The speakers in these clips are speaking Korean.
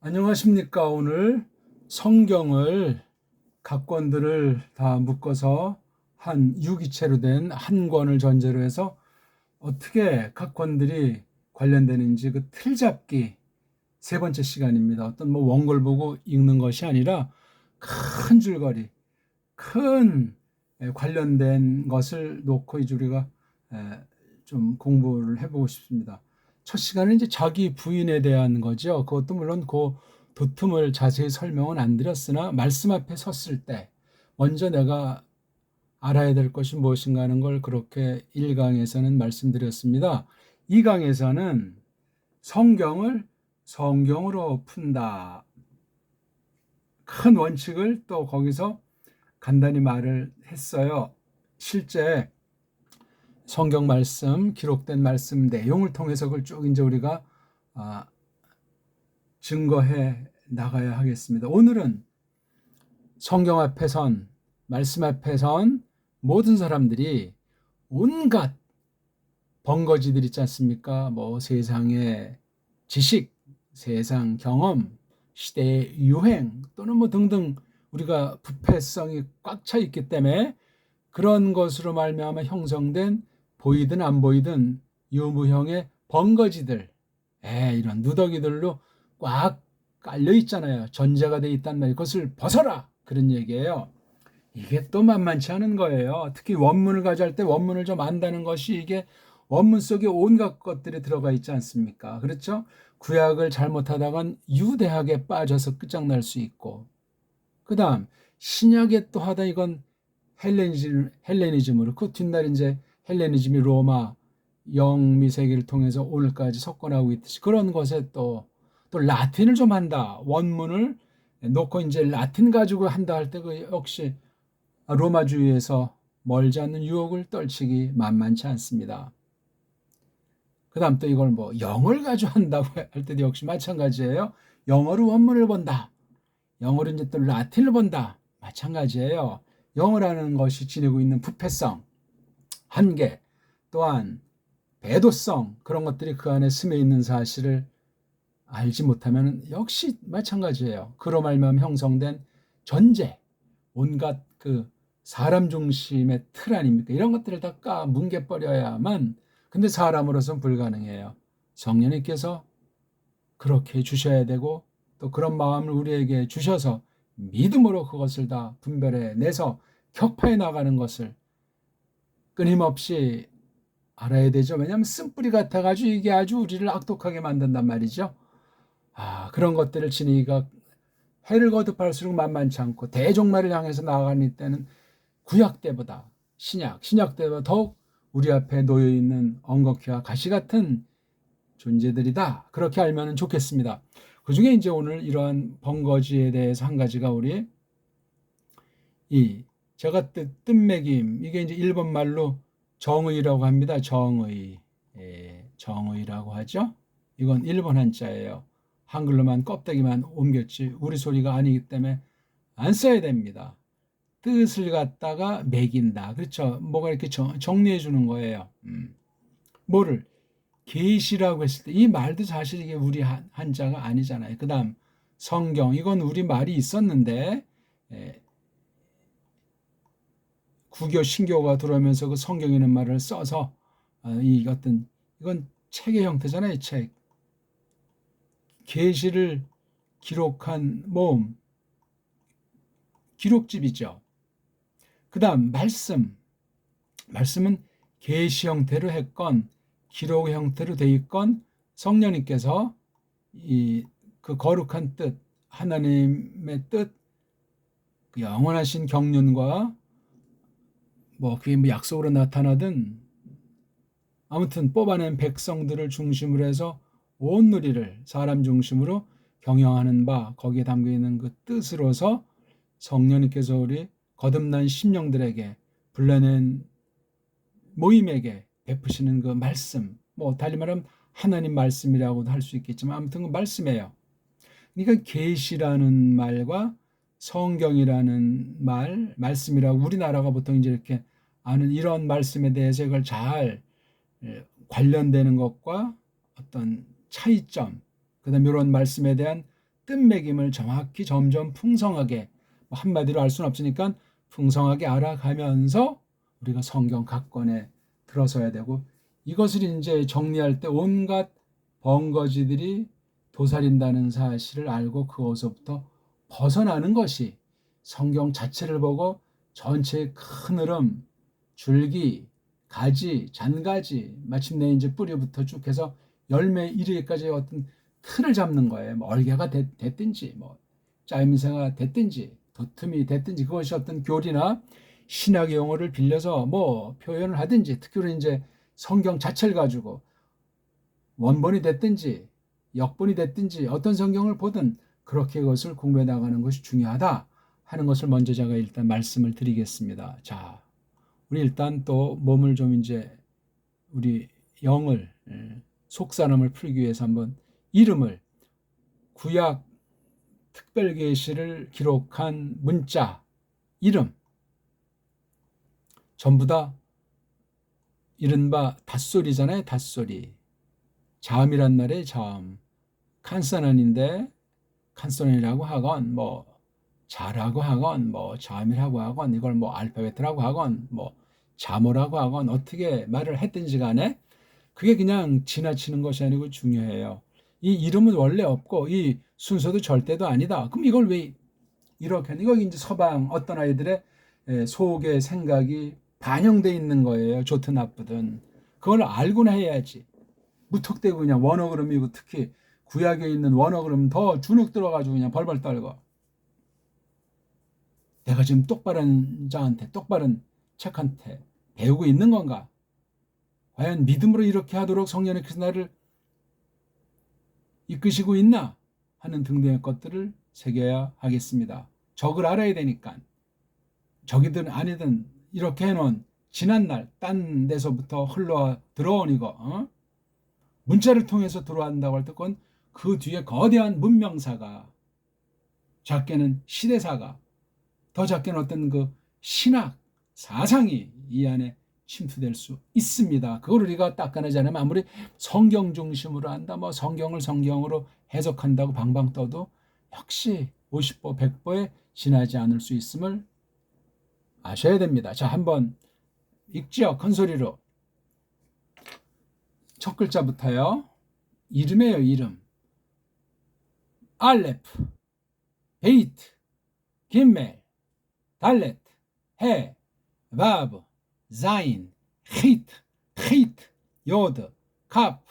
안녕하십니까. 오늘 성경을 각 권들을 다 묶어서 한 유기체로 된 한 권을 전제로 해서 어떻게 각 권들이 관련되는지 그 틀잡기 세 번째 시간입니다. 어떤 뭐 원고를 보고 읽는 것이 아니라 큰 줄거리, 큰 관련된 것을 놓고 이제 우리가 좀 공부를 해보고 싶습니다. 첫 시간은 이제 자기 부인에 대한 거죠. 그것도 물론 그 도틈을 자세히 설명은 안 드렸으나 말씀 앞에 섰을 때 먼저 내가 알아야 될 것이 무엇인가 하는 걸 그렇게 1강에서는 말씀드렸습니다. 2강에서는 성경을 성경으로 푼다. 큰 원칙을 또 거기서 간단히 말을 했어요. 실제 성경 말씀, 기록된 말씀 내용을 통해서 그걸 쭉 이제 우리가 증거해 나가야 하겠습니다. 오늘은 성경 앞에 선, 말씀 앞에 선 모든 사람들이 온갖 번거지들 있지 않습니까? 뭐 세상의 지식, 세상 경험, 시대의 유행 또는 뭐 등등 우리가 부패성이 꽉 차 있기 때문에 그런 것으로 말미암아 형성된 보이든 안 보이든 유무형의 번거지들, 이런 누더기들로 꽉 깔려 있잖아요. 전제가 돼 있단 말이에요. 그것을 벗어라, 그런 얘기예요. 이게 또 만만치 않은 거예요. 특히 원문을 가져갈 때 원문을 좀 안다는 것이 이게 원문 속에 온갖 것들이 들어가 있지 않습니까? 그렇죠? 구약을 잘못하다간 유대학에 빠져서 끝장날 수 있고, 그 다음 신약에 또 하다 이건 헬레니즘으로 그 뒷날 이제 헬레니즘이 로마 영미 세계를 통해서 오늘까지 석권하고 있듯이 그런 것에 또 라틴을 좀 한다. 원문을 놓고 이제 라틴 가지고 한다 할 때 그 역시 로마주의에서 멀지 않는 유혹을 떨치기 만만치 않습니다. 그 다음 또 이걸 뭐 영어를 가지고 한다고 할 때도 역시 마찬가지예요. 영어로 원문을 본다. 영어로 이제 또 라틴을 본다. 마찬가지예요. 영어라는 것이 지니고 있는 부패성, 한계, 또한 배도성, 그런 것들이 그 안에 스며 있는 사실을 알지 못하면 역시 마찬가지예요. 그로 말미암아 형성된 전제, 온갖 그 사람 중심의 틀 아닙니까? 이런 것들을 다 뭉개버려야만, 근데 사람으로서는 불가능해요. 성령님께서 그렇게 해주셔야 되고 또 그런 마음을 우리에게 주셔서 믿음으로 그것을 다 분별해 내서 격파해 나가는 것을 끊임없이 알아야 되죠. 왜냐하면 쓴뿌리 같아가지고 이게 아주 우리를 악독하게 만든단 말이죠. 그런 것들을 지니기가 해를 거듭할수록 만만치 않고 대종말을 향해서 나아가는 때는 구약 때보다 신약 때보다 더욱 우리 앞에 놓여 있는 엉겅퀴와 가시 같은 존재들이다. 그렇게 알면 좋겠습니다. 그 중에 이제 오늘 이러한 번거지에 대해서 한 가지가 우리 제가 뜻매김, 이게 이제 일본 말로 정의라고 합니다. 정의. 정의라고 하죠. 이건 일본 한자예요. 한글로만 껍데기만 옮겼지 우리 소리가 아니기 때문에 안 써야 됩니다. 뜻을 갖다가 매긴다. 그렇죠. 뭐가 이렇게 정리해 주는 거예요. 뭐를 계시라고 했을 때 이 말도 사실 이게 우리 한자가 아니잖아요. 그 다음 성경, 이건 우리 말이 있었는데 구교 신교가 들어오면서 그 성경이라는 말을 써서 이건 책의 형태잖아요. 책. 계시를 기록한 모음, 기록집이죠. 그 다음 말씀은 계시 형태로 했건 기록 형태로 돼 있건 성령님께서 그 거룩한 뜻, 하나님의 뜻, 그 영원하신 경륜과 그게 약속으로 나타나든 아무튼 뽑아낸 백성들을 중심으로 해서 온 누리를 사람 중심으로 경영하는 바, 거기에 담겨 있는 그 뜻으로서 성령님께서 우리 거듭난 심령들에게 불러낸 모임에게 베푸시는 그 말씀, 달리 말하면 하나님 말씀이라고도 할 수 있겠지만 아무튼 그 말씀이에요. 그러니까 계시라는 말과 성경이라는 말씀이라고 우리나라가 보통 이제 이렇게 아는 이런 말씀에 대해서 이걸 잘 관련되는 것과 어떤 차이점, 그다음 이런 말씀에 대한 뜻매김을 정확히 점점 풍성하게, 뭐 한마디로 알 수는 없으니까 풍성하게 알아가면서 우리가 성경 각권에 들어서야 되고, 이것을 이제 정리할 때 온갖 번거지들이 도사린다는 사실을 알고 그것부터 벗어나는 것이 성경 자체를 보고 전체의 큰 흐름, 줄기, 가지, 잔가지, 마침내 이제 뿌리부터 쭉 해서 열매 이르기까지 어떤 틀을 잡는 거예요. 뭐 얼개가 됐든지, 뭐 짜임새가 됐든지, 도틈이 됐든지, 그것이 어떤 교리나 신학의 용어를 빌려서 뭐 표현을 하든지, 특히로 이제 성경 자체를 가지고 원본이 됐든지 역본이 됐든지 어떤 성경을 보든 그렇게 그것을 공부해 나가는 것이 중요하다 하는 것을 먼저 제가 일단 말씀을 드리겠습니다. 자, 우리 일단 또 몸을 좀 이제 우리 영을 속사람을 풀기 위해서 한번 이름을 구약 특별계시를 기록한 문자 이름 전부 다 이른바 닷소리잖아요. 닷소리. 자음이란 말의 자음. 칸소넌인데 칸소넌이라고 하건 뭐 자라고 하건 뭐 자음이라고 하건 이걸 뭐 알파벳이라고 하건 뭐 자모라고 하건 어떻게 말을 했든지 간에 그게 그냥 지나치는 것이 아니고 중요해요. 이 이름은 원래 없고 이 순서도 절대도 아니다. 그럼 이걸 왜 이렇게 이거 이제 서방 어떤 아이들의 속의 생각이 반영돼 있는 거예요. 좋든 나쁘든 그걸 알고나 해야지. 무턱대고 그냥 원어 그름이고 특히 구약에 있는 원어 그름 더 주눅 들어가지고 그냥 벌벌 떨고 내가 지금 똑바른 자한테 똑바른 책한테 배우고 있는 건가? 과연 믿음으로 이렇게 하도록 성령께서 나를 이끄시고 있나? 하는 등등의 것들을 새겨야 하겠습니다. 적을 알아야 되니까. 적이든 아니든 이렇게 해놓은 지난날 딴 데서부터 흘러 들어온 이거 문자를 통해서 들어간다고 할 때 그건 그 뒤에 거대한 문명사가 작게는 시대사가 더 작게는 어떤 그 신학 사상이 이 안에 침투될 수 있습니다. 그걸 우리가 닦아내지 않으면 아무리 성경 중심으로 한다 뭐 성경을 성경으로 해석한다고 방방 떠도 역시 50보 100보에 지나지 않을 수 있음을 아셔야 됩니다. 자, 한번 읽죠. 큰 소리로. 첫 글자부터요. 이름이에요. 이름. 알레프, 베이트, 김멜, 달렛, 해, 바브, 자인, 히트, 히트, 요드, 카프,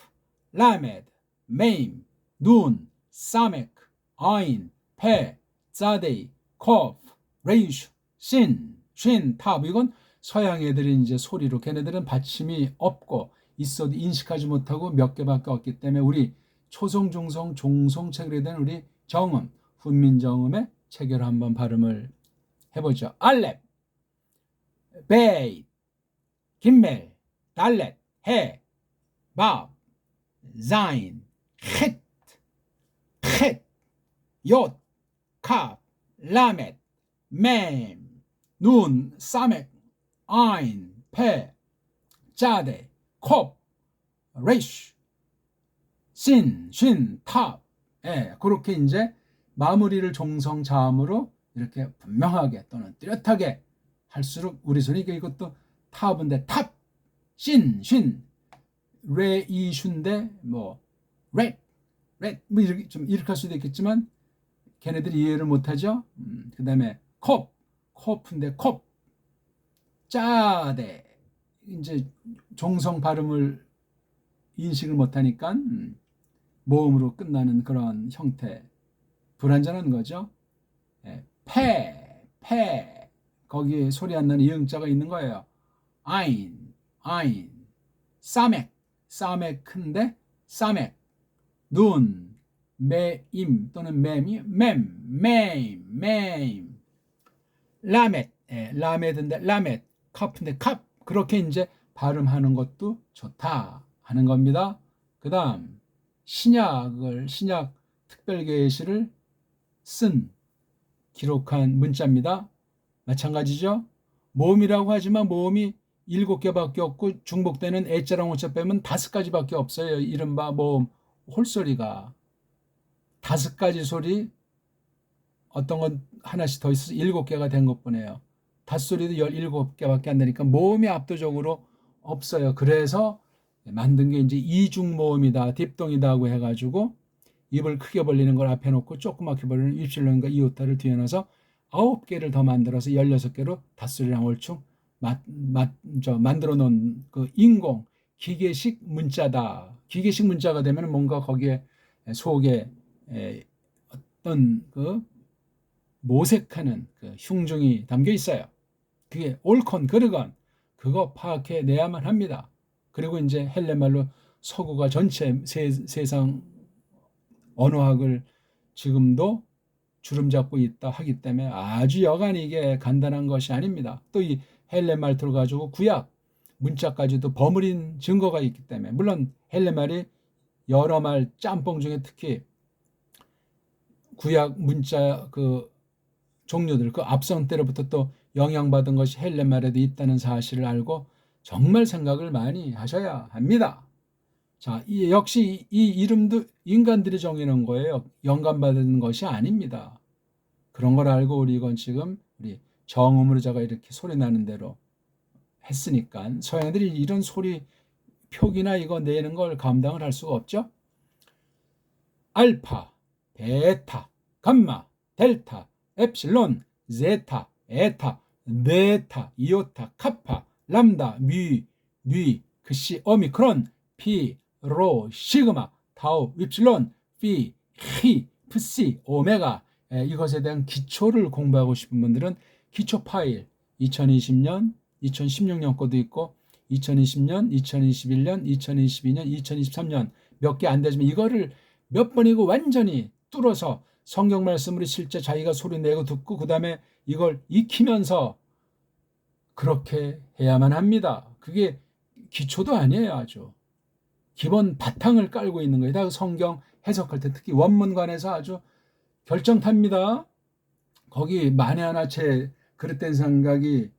라메드, 메임, 눈, 사메크, 아인, 페, 자데이, 코프, 레이슈, 신, 쉰, 탑. 이건 서양 애들이 이제 소리로 걔네들은 받침이 없고 있어도 인식하지 못하고 몇 개밖에 없기 때문에 우리 초성, 중성, 종성 체결된 우리 정음, 훈민정음의 체결 한번 발음을 해보죠. 알렙, 베이, 김멜, 달렛, 해, 밥, 자인, 헷, 헷, 옅, 캅, 라멧, 맴, 눈, 사맥, 아인, 페, 자데, 콥, 레쉬, 신, 쉰, 탑. 예, 그렇게 이제 마무리를 종성자음으로 이렇게 분명하게 또는 뚜렷하게 할수록 우리 손이 이것도 탑인데 탑, 신, 쉰, 레, 이, 쉰데 뭐 렛, 뭐 이렇게 좀 이렇게 할 수도 있겠지만 걔네들이 이해를 못하죠. 그 다음에 콥, 코프인데 콥, 짜대 이제 종성 발음을 인식을 못하니까 모음으로 끝나는 그런 형태 불완전한 거죠. 페 거기에 소리 안 나는 이응자가 있는 거예요. 아인 사맥 큰데 사맥 눈 매임 또는 맴이 맴 라멧 라메드인데 라멧 카프인데 캅 그렇게 이제 발음하는 것도 좋다 하는 겁니다. 그 다음 신약 특별계시를 쓴 기록한 문자입니다. 마찬가지죠. 모음이라고 하지만 모음이 7개밖에 없고 중복되는 애자랑 오자 빼면 5가지밖에 없어요. 이른바 모음 홀소리가 5가지 소리, 어떤 건 하나씩 더 있어서 7개가 된 것뿐이에요. 닷소리도 17개밖에 안 되니까 모음이 압도적으로 없어요. 그래서 만든 게 이제 이중모음이다, 딥동이다고 해가지고 입을 크게 벌리는 걸 앞에 놓고 조그맣게 벌리는 입실론과 이오타를 뒤에 넣어서 9개를 더 만들어서 16개로 닷소리랑 얼충 만들어 놓은 그 인공 기계식 문자다. 기계식 문자가 되면 뭔가 거기에 속에 어떤 그 모색하는 그 흉중이 담겨 있어요. 그게 옳건 그르건 그거 파악해 내야만 합니다. 그리고 이제 헬렌말로 서구가 전체 세상 언어학을 지금도 주름잡고 있다 하기 때문에 아주 여간히 이게 간단한 것이 아닙니다. 또 이 헬렌말투를 가지고 구약 문자까지도 버무린 증거가 있기 때문에, 물론 헬렌말이 여러 말 짬뽕 중에 특히 구약 문자 그 종류들, 그 앞선 때로부터 또 영향받은 것이 헬렌말에도 있다는 사실을 알고 정말 생각을 많이 하셔야 합니다. 자, 역시 이 이름도 인간들이 정해놓은 거예요. 영감받은 것이 아닙니다. 그런 걸 알고 우리 이건 지금 우리 정음으로 제가 이렇게 소리 나는 대로 했으니까 서양들이 이런 소리 표기나 이거 내는 걸 감당을 할 수가 없죠. 알파, 베타, 감마, 델타, 엡실론, 제타, 에타, 네타, 이오타, 카파, 람다, 뮤, 뉘, 그시, 오미크론, 피, 로, 시그마, 타우, 윕실론, 피, 히, 프시, 오메가. 이것에 대한 기초를 공부하고 싶은 분들은 기초 파일 2020년, 2016년 거도 있고 2020년, 2021년, 2022년, 2023년 몇 개 안 되지만 이거를 몇 번이고 완전히 뚫어서 성경 말씀으로 실제 자기가 소리 내고 듣고 그 다음에 이걸 익히면서 그렇게 해야만 합니다. 그게 기초도 아니에요. 아주 기본 바탕을 깔고 있는 거예요. 다 성경 해석할 때 특히 원문관에서 아주 결정탑니다. 거기 만에 하나 제 그릇된 생각이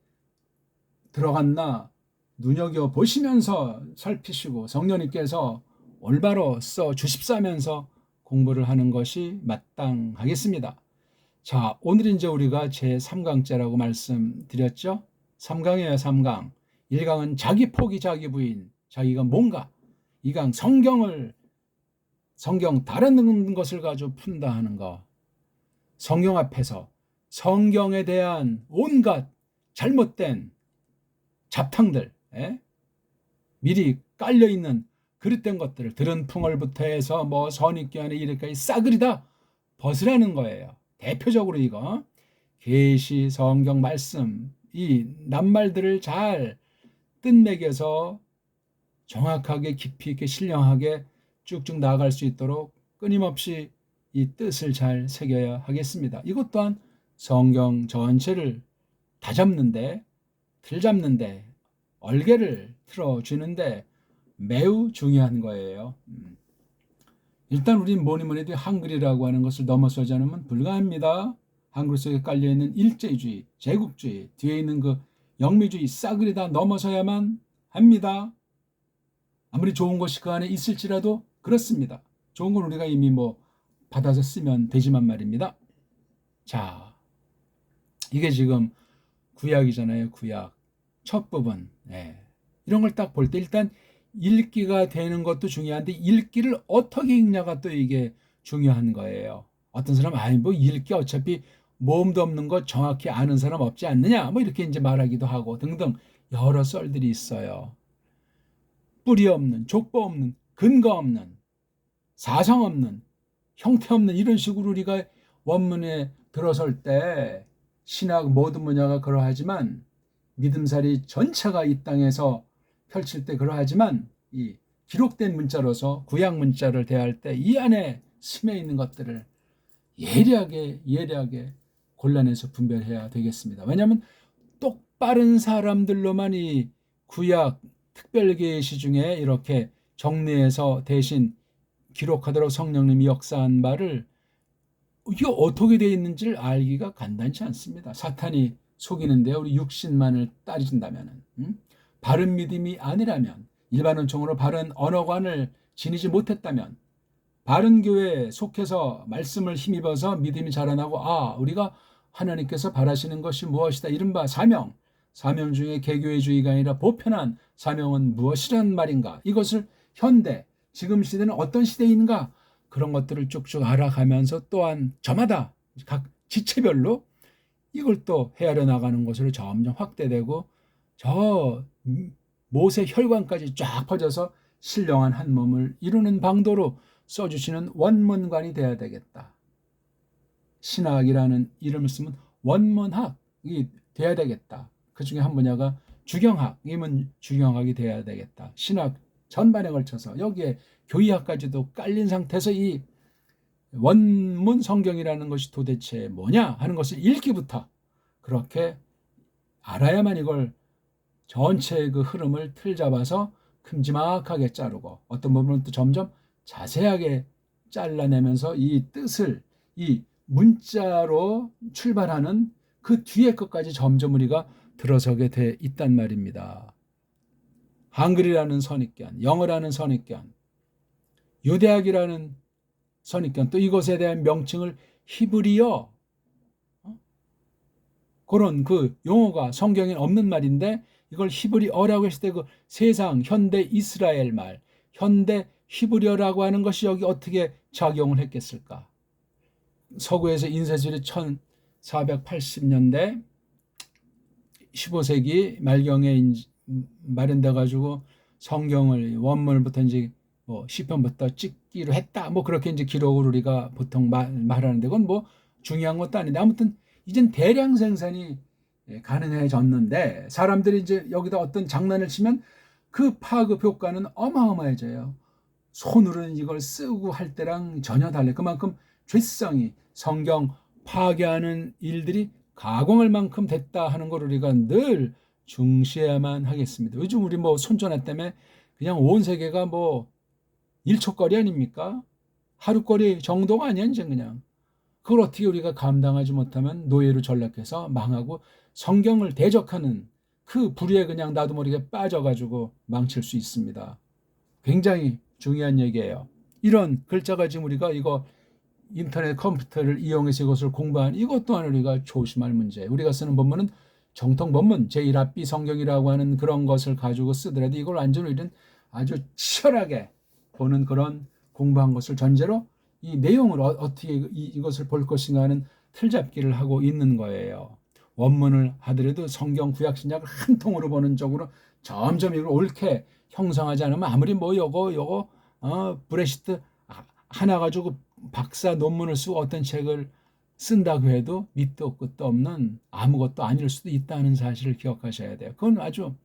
들어갔나 눈여겨보시면서 살피시고 성령님께서 올바로 써 주십사면서 공부를 하는 것이 마땅하겠습니다. 자, 오늘 이제 우리가 제3강째라고 말씀드렸죠. 3강이에요. 3강. 1강은 자기 포기 자기 부인, 자기가 뭔가, 2강 성경 다른 것을 가지고 푼다 하는 거. 성경 앞에서 성경에 대한 온갖 잘못된 잡탕들, 미리 깔려있는 그릇된 것들을 들은 풍월부터 해서 뭐 선입견에 이르기까지 싸그리다 벗으라는 거예요. 대표적으로 이거 계시 성경 말씀 이 낱말들을 잘 뜻매겨서 정확하게 깊이 있게 신령하게 쭉쭉 나아갈 수 있도록 끊임없이 이 뜻을 잘 새겨야 하겠습니다. 이것 또한 성경 전체를 다 잡는데, 틀 잡는데, 얼개를 틀어주는데 매우 중요한 거예요. 일단 우리는 뭐니 해도 한글이라고 하는 것을 넘어서지 않으면 불가합니다. 한글 속에 깔려있는 일제주의, 제국주의, 뒤에 있는 그 영미주의 싸그리 다 넘어서야만 합니다. 아무리 좋은 것이 그 안에 있을지라도 그렇습니다. 좋은 건 우리가 이미 뭐 받아서 쓰면 되지만 말입니다. 자, 이게 지금 구약이잖아요. 구약 첫 부분. 이런 걸 딱 볼 때 일단 읽기가 되는 것도 중요한데 읽기를 어떻게 읽냐가 또 이게 중요한 거예요. 어떤 사람은 뭐 읽기 어차피 모음도 없는 거 정확히 아는 사람 없지 않느냐 뭐 이렇게 이제 말하기도 하고 등등 여러 썰들이 있어요. 뿌리 없는, 족보 없는, 근거 없는, 사상 없는, 형태 없는 이런 식으로 우리가 원문에 들어설 때 신학 모든 분야가 그러하지만 믿음살이 전체가 이 땅에서 펼칠 때 그러하지만 이 기록된 문자로서 구약 문자를 대할 때 이 안에 스며 있는 것들을 예리하게 골라내서 분별해야 되겠습니다. 왜냐하면 똑바른 사람들로만 이 구약 특별계시 중에 이렇게 정리해서 대신 기록하도록 성령님이 역사한 바를 이게 어떻게 되어 있는지를 알기가 간단치 않습니다. 사탄이 속이는데 우리 육신만을 따진다면 바른 믿음이 아니라면 일반 은총으로 바른 언어관을 지니지 못했다면 바른 교회에 속해서 말씀을 힘입어서 믿음이 자라나고 우리가 하나님께서 바라시는 것이 무엇이다. 이른바 사명. 사명 중에 개교회주의가 아니라 보편한 사명은 무엇이란 말인가. 이것을 현대, 지금 시대는 어떤 시대인가. 그런 것들을 쭉쭉 알아가면서 또한 저마다 각 지체별로 이걸 또 헤아려 나가는 것으로 점점 확대되고 저 못의 혈관까지 쫙 퍼져서 신령한 한 몸을 이루는 방도로 써주시는 원문관이 돼야 되겠다. 신학이라는 이름을 쓰면 원문학이 돼야 되겠다. 그 중에 한 분야가 주경학이면 주경학이 돼야 되겠다. 신학 전반에 걸쳐서 여기에 교의학까지도 깔린 상태에서 이 원문 성경이라는 것이 도대체 뭐냐 하는 것을 읽기부터 그렇게 알아야만 이걸 전체의 그 흐름을 틀 잡아서 큼지막하게 자르고 어떤 부분은 또 점점 자세하게 잘라내면서 이 뜻을 이 문자로 출발하는 그 뒤에 것까지 점점 우리가 들어서게 돼 있단 말입니다. 한글이라는 선입견, 영어라는 선입견, 유대학이라는 선입견, 또 이것에 대한 명칭을 히브리어, 그런 그 용어가 성경에 없는 말인데 이걸 히브리어라고 했을 때 그 세상 현대 이스라엘 말, 현대 히브리어라고 하는 것이 여기 어떻게 작용을 했겠을까? 서구에서 인쇄술이 1480년대 15세기 말경에 마련돼 가지고 성경을 원문부터 이제 뭐 시편부터 찍기로 했다. 뭐 그렇게 이제 기록을 우리가 보통 말하는데 그건 뭐 중요한 것도 아닌데 아무튼 이젠 대량 생산이 가능해졌는데 사람들이 이제 여기다 어떤 장난을 치면 그 파급 효과는 어마어마해져요. 손으로는 이걸 쓰고 할 때랑 전혀 달라요. 그만큼 죄성이 성경 파괴하는 일들이 가공할 만큼 됐다 하는 걸 우리가 늘 중시해야만 하겠습니다. 요즘 우리 뭐 손전화 때문에 그냥 온 세계가 뭐 1초거리 아닙니까? 하루거리 정도가 아니야 이제 그냥. 그걸 어떻게 우리가 감당하지 못하면 노예로 전락해서 망하고 성경을 대적하는 그 불의에 그냥 나도 모르게 빠져가지고 망칠 수 있습니다. 굉장히 중요한 얘기예요. 이런 글자가 지금 우리가 이거 인터넷 컴퓨터를 이용해서 이것을 공부한 이것 또한 우리가 조심할 문제. 우리가 쓰는 본문은 정통 본문 제1합비 성경이라고 하는 그런 것을 가지고 쓰더라도 이걸 완전히 우리는 아주 치열하게 보는 그런 공부한 것을 전제로 이 내용을 어떻게 이것을 볼 것인가 하는 틀잡기를 하고 있는 거예요. 원문을 하더라도 성경 구약 신약을 한 통으로 보는 쪽으로 점점 이걸 옳게 형성하지 않으면 아무리 뭐 요거 브레시트 하나 가지고 박사 논문을 쓰고 어떤 책을 쓴다고 해도 밑도 끝도 없는 아무것도 아닐 수도 있다는 사실을 기억하셔야 돼요. 그건 아주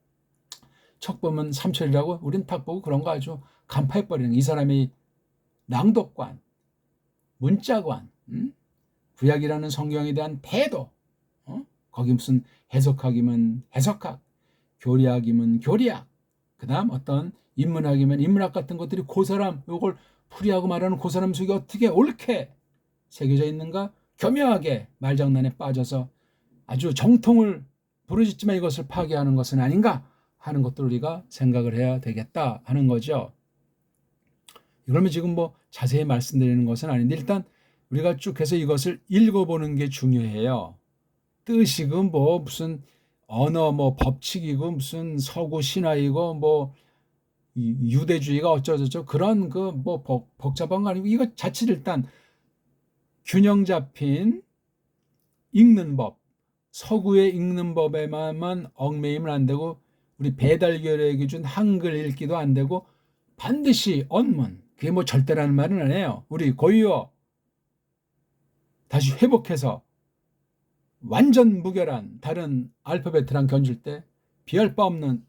척 보면 삼철이라고 우린 탁 보고 그런 거 아주 간파해버리는 이 사람의 낭독관, 문자관, 구약이라는 성경에 대한 태도, 거기 무슨 해석학이면 해석학, 교리학이면 교리학, 그 다음 어떤 인문학이면 인문학 같은 것들이 그 사람 요걸 풀이하고 말하는 그 사람 속에 어떻게 옳게 새겨져 있는가 교묘하게 말장난에 빠져서 아주 정통을 부르짖지만 이것을 파괴하는 것은 아닌가 하는 것들 우리가 생각을 해야 되겠다 하는 거죠. 그러면 지금 뭐 자세히 말씀드리는 것은 아닌데 일단 우리가 쭉 해서 이것을 읽어보는 게 중요해요. 뜻이고 뭐 무슨 언어 뭐 법칙이고 무슨 서구 신화이고 뭐 유대주의가 어쩌저쩌 그런 그 뭐 복잡한 거 아니고 이거 자칫 일단 균형 잡힌 읽는 법, 서구의 읽는 법에만 얽매이면 안 되고 우리 배달결의 기준 한글 읽기도 안 되고 반드시 언문, 그게 뭐 절대라는 말은 아니에요. 우리 고유어 다시 회복해서 완전 무결한 다른 알파벳이랑 견줄 때 비할 바 없는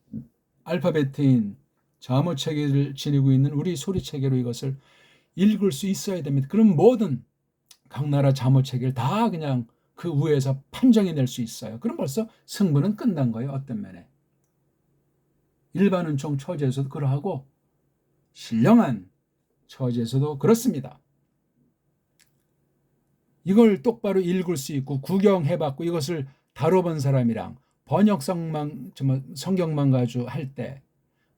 알파벳인 자모체계를 지니고 있는 우리 소리체계로 이것을 읽을 수 있어야 됩니다. 그럼 모든 각 나라 자모체계를 다 그냥 그 위에서 판정해낼 수 있어요. 그럼 벌써 승부는 끝난 거예요. 어떤 면에. 일반 은총 처지에서도 그러하고 신령한 처지에서도 그렇습니다. 이걸 똑바로 읽을 수 있고 구경해봤고 이것을 다뤄본 사람이랑 번역성만 성경만 가지고 할 때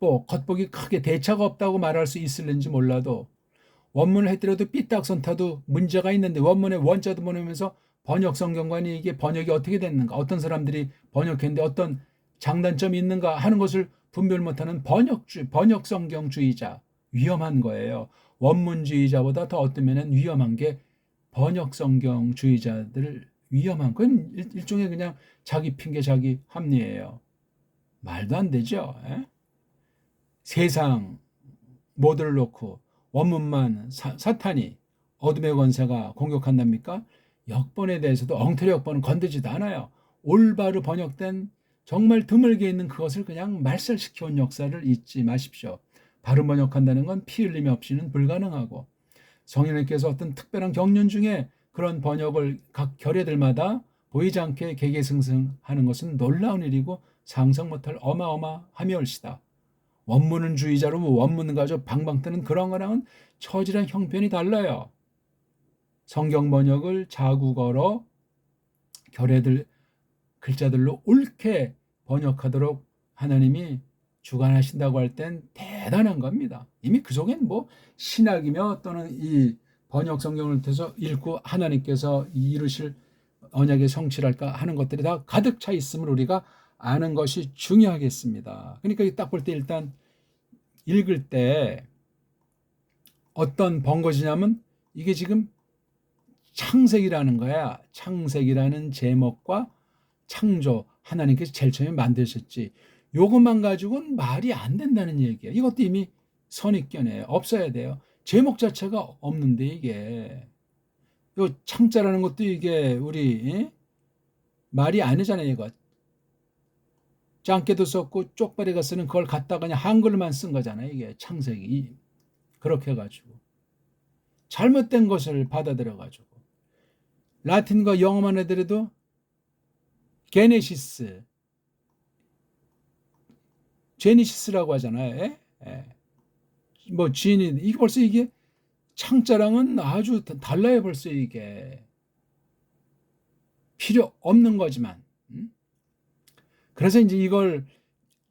뭐 겉보기 크게 대차가 없다고 말할 수 있을는지 몰라도 원문을 했더라도 삐딱선 타도 문제가 있는데 원문의 원자도 모르면서 번역 성경관이 이게 번역이 어떻게 됐는가, 어떤 사람들이 번역했는데 어떤 장단점이 있는가 하는 것을 분별 못하는 번역 성경주의자, 위험한 거예요. 원문주의자보다 더 어떤 면은 위험한 게 번역 성경주의자들, 위험한 건 일종의 그냥 자기 핑계 자기 합리예요. 말도 안 되죠. 에? 세상 모두를 놓고 원문만 사탄이, 어둠의 권세가 공격한답니까? 역번에 대해서도 엉터리 역번은 건드지도 않아요. 올바로 번역된 정말 드물게 있는 그것을 그냥 말살시켜온 역사를 잊지 마십시오. 바로 번역한다는 건 피 흘림이 없이는 불가능하고, 성령님께서 어떤 특별한 경륜 중에 그런 번역을 각 결례들마다 보이지 않게 개개승승하는 것은 놀라운 일이고 상상 못할 어마어마함이 올시다. 원문주의자로 원문 가지고 방방 뜨는 그런 거랑은 처지랑 형편이 달라요. 성경 번역을 자국어로 결례들 글자들로 옳게 번역하도록 하나님이 주관하신다고 할 땐 대단한 겁니다. 이미 그 속엔 뭐 신학이며 또는 이 번역 성경을 통해서 읽고 하나님께서 이루실 언약의 성취랄까 하는 것들이 다 가득 차 있음을 우리가 아는 것이 중요하겠습니다. 그러니까 딱 볼 때 일단 읽을 때 어떤 번거지냐면 이게 지금 창세기라는 거야. 창세기라는 제목과 창조, 하나님께서 제일 처음에 만드셨지. 요것만 가지고는 말이 안 된다는 얘기예요. 이것도 이미 선입견이에요. 없어야 돼요. 제목 자체가 없는데 이게. 요 창자라는 것도 이게 우리 말이 아니잖아요. 이거. 짱깨도 썼고 쪽발이가 쓰는 그걸 갖다가 그냥 한글만 쓴 거잖아요. 이게 창세기. 그렇게 해가지고. 잘못된 것을 받아들여가지고. 라틴과 영어만 해더라도 게네시스, 제니시스라고 하잖아요. 에? 에. 뭐 지니, 이게 벌써 이게 창자랑은 아주 달라요. 벌써 이게 필요 없는 거지만. 그래서 이제 이걸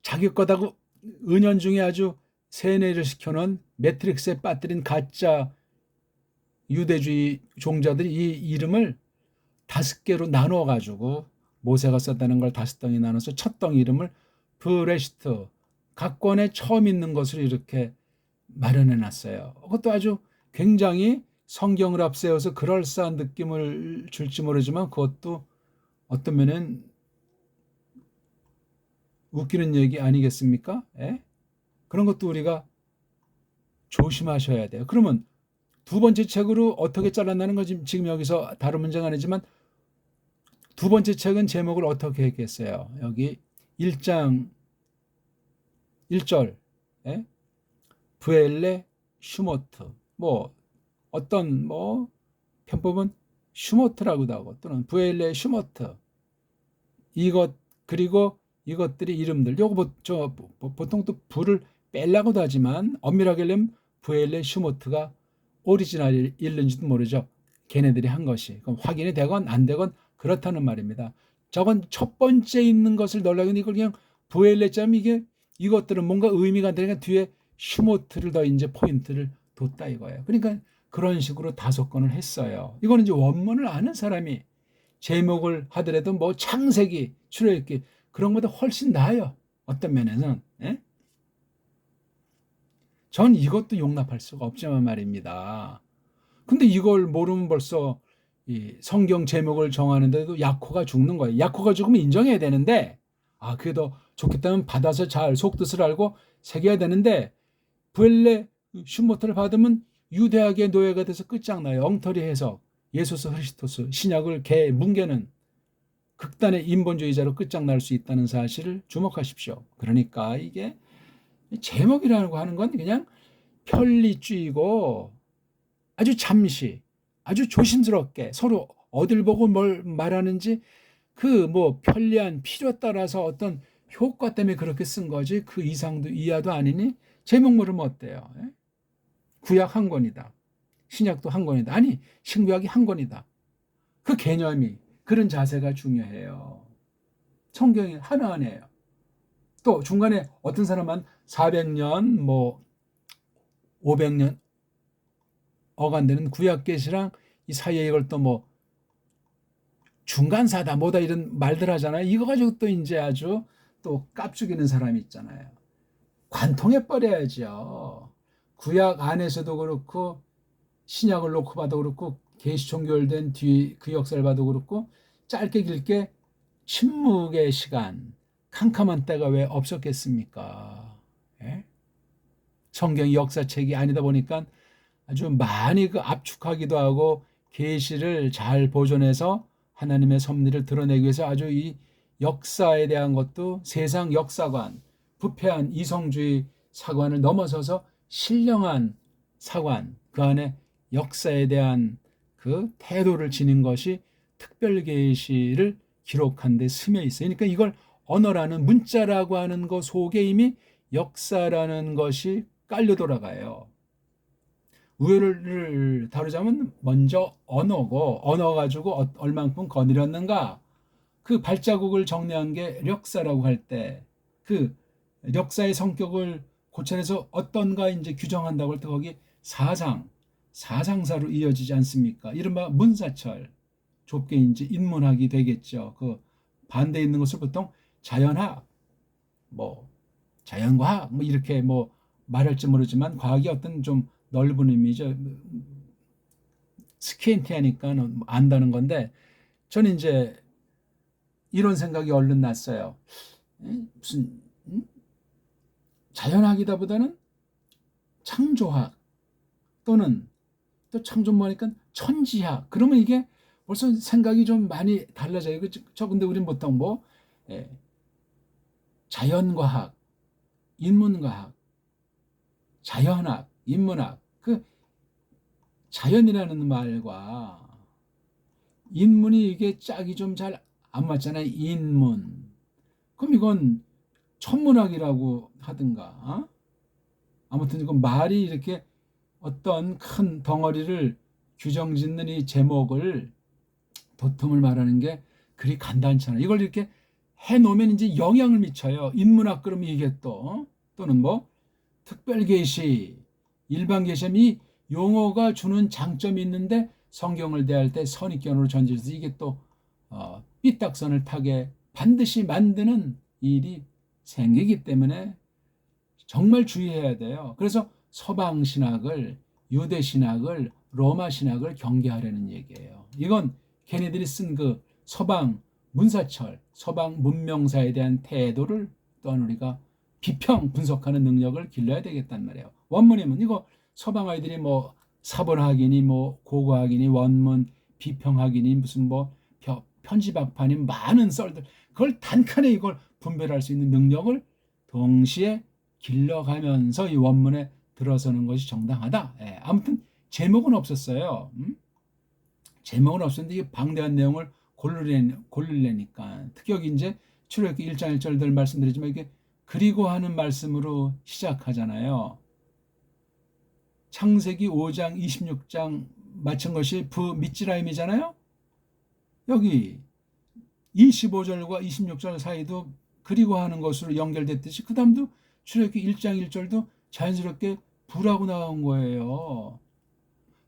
자기 거다고 은연중에 아주 세뇌를 시켜놓은 매트릭스에 빠뜨린 가짜 유대주의 종자들이 이 이름을 5개로 나누어 가지고 모세가 썼다는 걸 5덩이 나눠서 첫 덩이 이름을 브레시트, 각 권에 처음 있는 것을 이렇게 마련해 놨어요. 그것도 아주 굉장히 성경을 앞세워서 그럴싸한 느낌을 줄지 모르지만 그것도 어떤 면은 웃기는 얘기 아니겠습니까? 예? 그런 것도 우리가 조심하셔야 돼요. 그러면 두 번째 책으로 어떻게 잘랐나는 건 지금 여기서 다른 문제가 아니지만 두 번째 책은 제목을 어떻게 했겠어요? 여기 1장 1절 예? 부엘레 슈모트, 뭐 어떤 뭐 편법은 슈모트라고도 하고 또는 부엘레 슈모트, 이것 그리고 이것들이 이름들, 요거 보통 또 부를 빼려고도 하지만 엄밀하게 하려면 부엘레 슈모트가 오리지널이 있는지도 모르죠. 걔네들이 한 것이. 그럼 확인이 되건 안 되건 그렇다는 말입니다. 저건 첫 번째 있는 것을 넣으려고 이걸 그냥 부엘레점, 이게 이것들은 뭔가 의미가 되니까 뒤에 슈모트를 더 이제 포인트를 뒀다 이거예요. 그러니까 그런 식으로 5건을 했어요. 이거는 이제 원문을 아는 사람이 제목을 하더라도 뭐 창세기, 출애굽기 그런 것보다 훨씬 나아요. 어떤 면에는. 예? 전 이것도 용납할 수가 없지만 말입니다. 근데 이걸 모르면 벌써 이 성경 제목을 정하는데도 약호가 죽는 거예요. 약호가 죽으면 인정해야 되는데, 그게 더 좋겠다면 받아서 잘 속뜻을 알고 새겨야 되는데, 부엘레 슈모트를 받으면 유대학의 노예가 돼서 끝장나요. 엉터리 해석, 예수스 크리스토스, 신약을 뭉개는 극단의 인본주의자로 끝장날 수 있다는 사실을 주목하십시오. 그러니까 이게 제목이라고 하는 건 그냥 편리주의고 아주 잠시, 아주 조심스럽게 서로 어딜 보고 뭘 말하는지 그 뭐 편리한 필요에 따라서 어떤 효과 때문에 그렇게 쓴 거지 그 이상도 이하도 아니니 제목 모르면 어때요? 구약 한 권이다. 신약도 한 권이다. 아니 신구약이 한 권이다. 그 개념이, 그런 자세가 중요해요. 성경이 하나하나예요. 또 중간에 어떤 사람은 400년 뭐 500년 어간되는 구약 계시랑 이 사이에 이걸 또 뭐 중간사다 뭐다 이런 말들 하잖아요. 이거 가지고 또 이제 아주 또 깝죽이는 사람이 있잖아요. 관통해 버려야죠. 구약 안에서도 그렇고 신약을 놓고 봐도 그렇고 계시 종결된 뒤 그 역사를 봐도 그렇고 짧게 길게 침묵의 시간, 캄캄한 때가 왜 없었겠습니까? 예? 성경이 역사책이 아니다 보니까 아주 많이 그 압축하기도 하고 계시를 잘 보존해서 하나님의 섭리를 드러내기 위해서 아주 이 역사에 대한 것도 세상 역사관, 부패한 이성주의 사관을 넘어서서 신령한 사관, 그 안에 역사에 대한 그 태도를 지닌 것이 특별 계시를 기록한 데 스며 있어요. 그러니까 이걸 언어라는 문자라고 하는 것 속에 이미 역사라는 것이 깔려 돌아가요. 우열을 다루자면 먼저 언어고 언어 가지고 얼만큼 거느렸는가 그 발자국을 정리한 게 력사라고 할 때 그 력사의 성격을 고쳐내서 어떤가 이제 규정한다고 할 때 거기 사상사로 이어지지 않습니까? 이른바 문사철 좁게 이제 인문학이 되겠죠. 그 반대에 있는 것을 보통 자연학 뭐 자연과학 뭐 이렇게 뭐 말할지 모르지만 과학이 어떤 좀 넓은 의미죠. 스키엔티하니까 안다는 건데 저는 이제 이런 생각이 얼른 났어요. 무슨 자연학이다 보다는 창조학 또는 또 창조 뭐니까 천지학 그러면 이게 벌써 생각이 좀 많이 달라져요. 그렇죠? 근데 우리는 보통 뭐 자연과학, 인문과학, 자연학, 인문학 그 자연이라는 말과 인문이 이게 짝이 좀 잘 안 맞잖아요. 인문. 그럼 이건 천문학이라고 하든가. 아무튼 이건 말이 이렇게 어떤 큰 덩어리를 규정짓는 이 제목을 도톰을 말하는 게 그리 간단찮아요. 이걸 이렇게 해놓으면 이제 영향을 미쳐요. 인문학 그러면 이게 또 또는 뭐 특별계시, 일반계시 이 용어가 주는 장점이 있는데 성경을 대할 때 선입견으로 전제해서 이게 또 삐딱선을 타게 반드시 만드는 일이 생기기 때문에 정말 주의해야 돼요. 그래서 서방 신학을 유대 신학을 로마 신학을 경계하려는 얘기예요. 이건 걔네들이 쓴 그 서방 문사철, 서방 문명사에 대한 태도를 또한 우리가 비평 분석하는 능력을 길러야 되겠단 말이에요. 원문이면 이거 서방 아이들이 뭐 사본학이니 뭐 고고학이니 원문 비평학이니 무슨 뭐 편집학파니 많은 썰들 그걸 단칸에 이걸 분별할 수 있는 능력을 동시에 길러가면서 이 원문에 들어서는 것이 정당하다. 아무튼 제목은 없었어요. 제목은 없었는데 이 방대한 내용을 고르려니까 특히 이제 출애굽기 1장 1절들 말씀드리지만 이게 그리고 하는 말씀으로 시작하잖아요. 창세기 5장 26장 마친 것이 부미찌라임이잖아요. 여기 25절과 26절 사이도 그리고 하는 것으로 연결됐듯이 그 다음도 출애굽기 1장 1절도 자연스럽게 부라고 나온 거예요.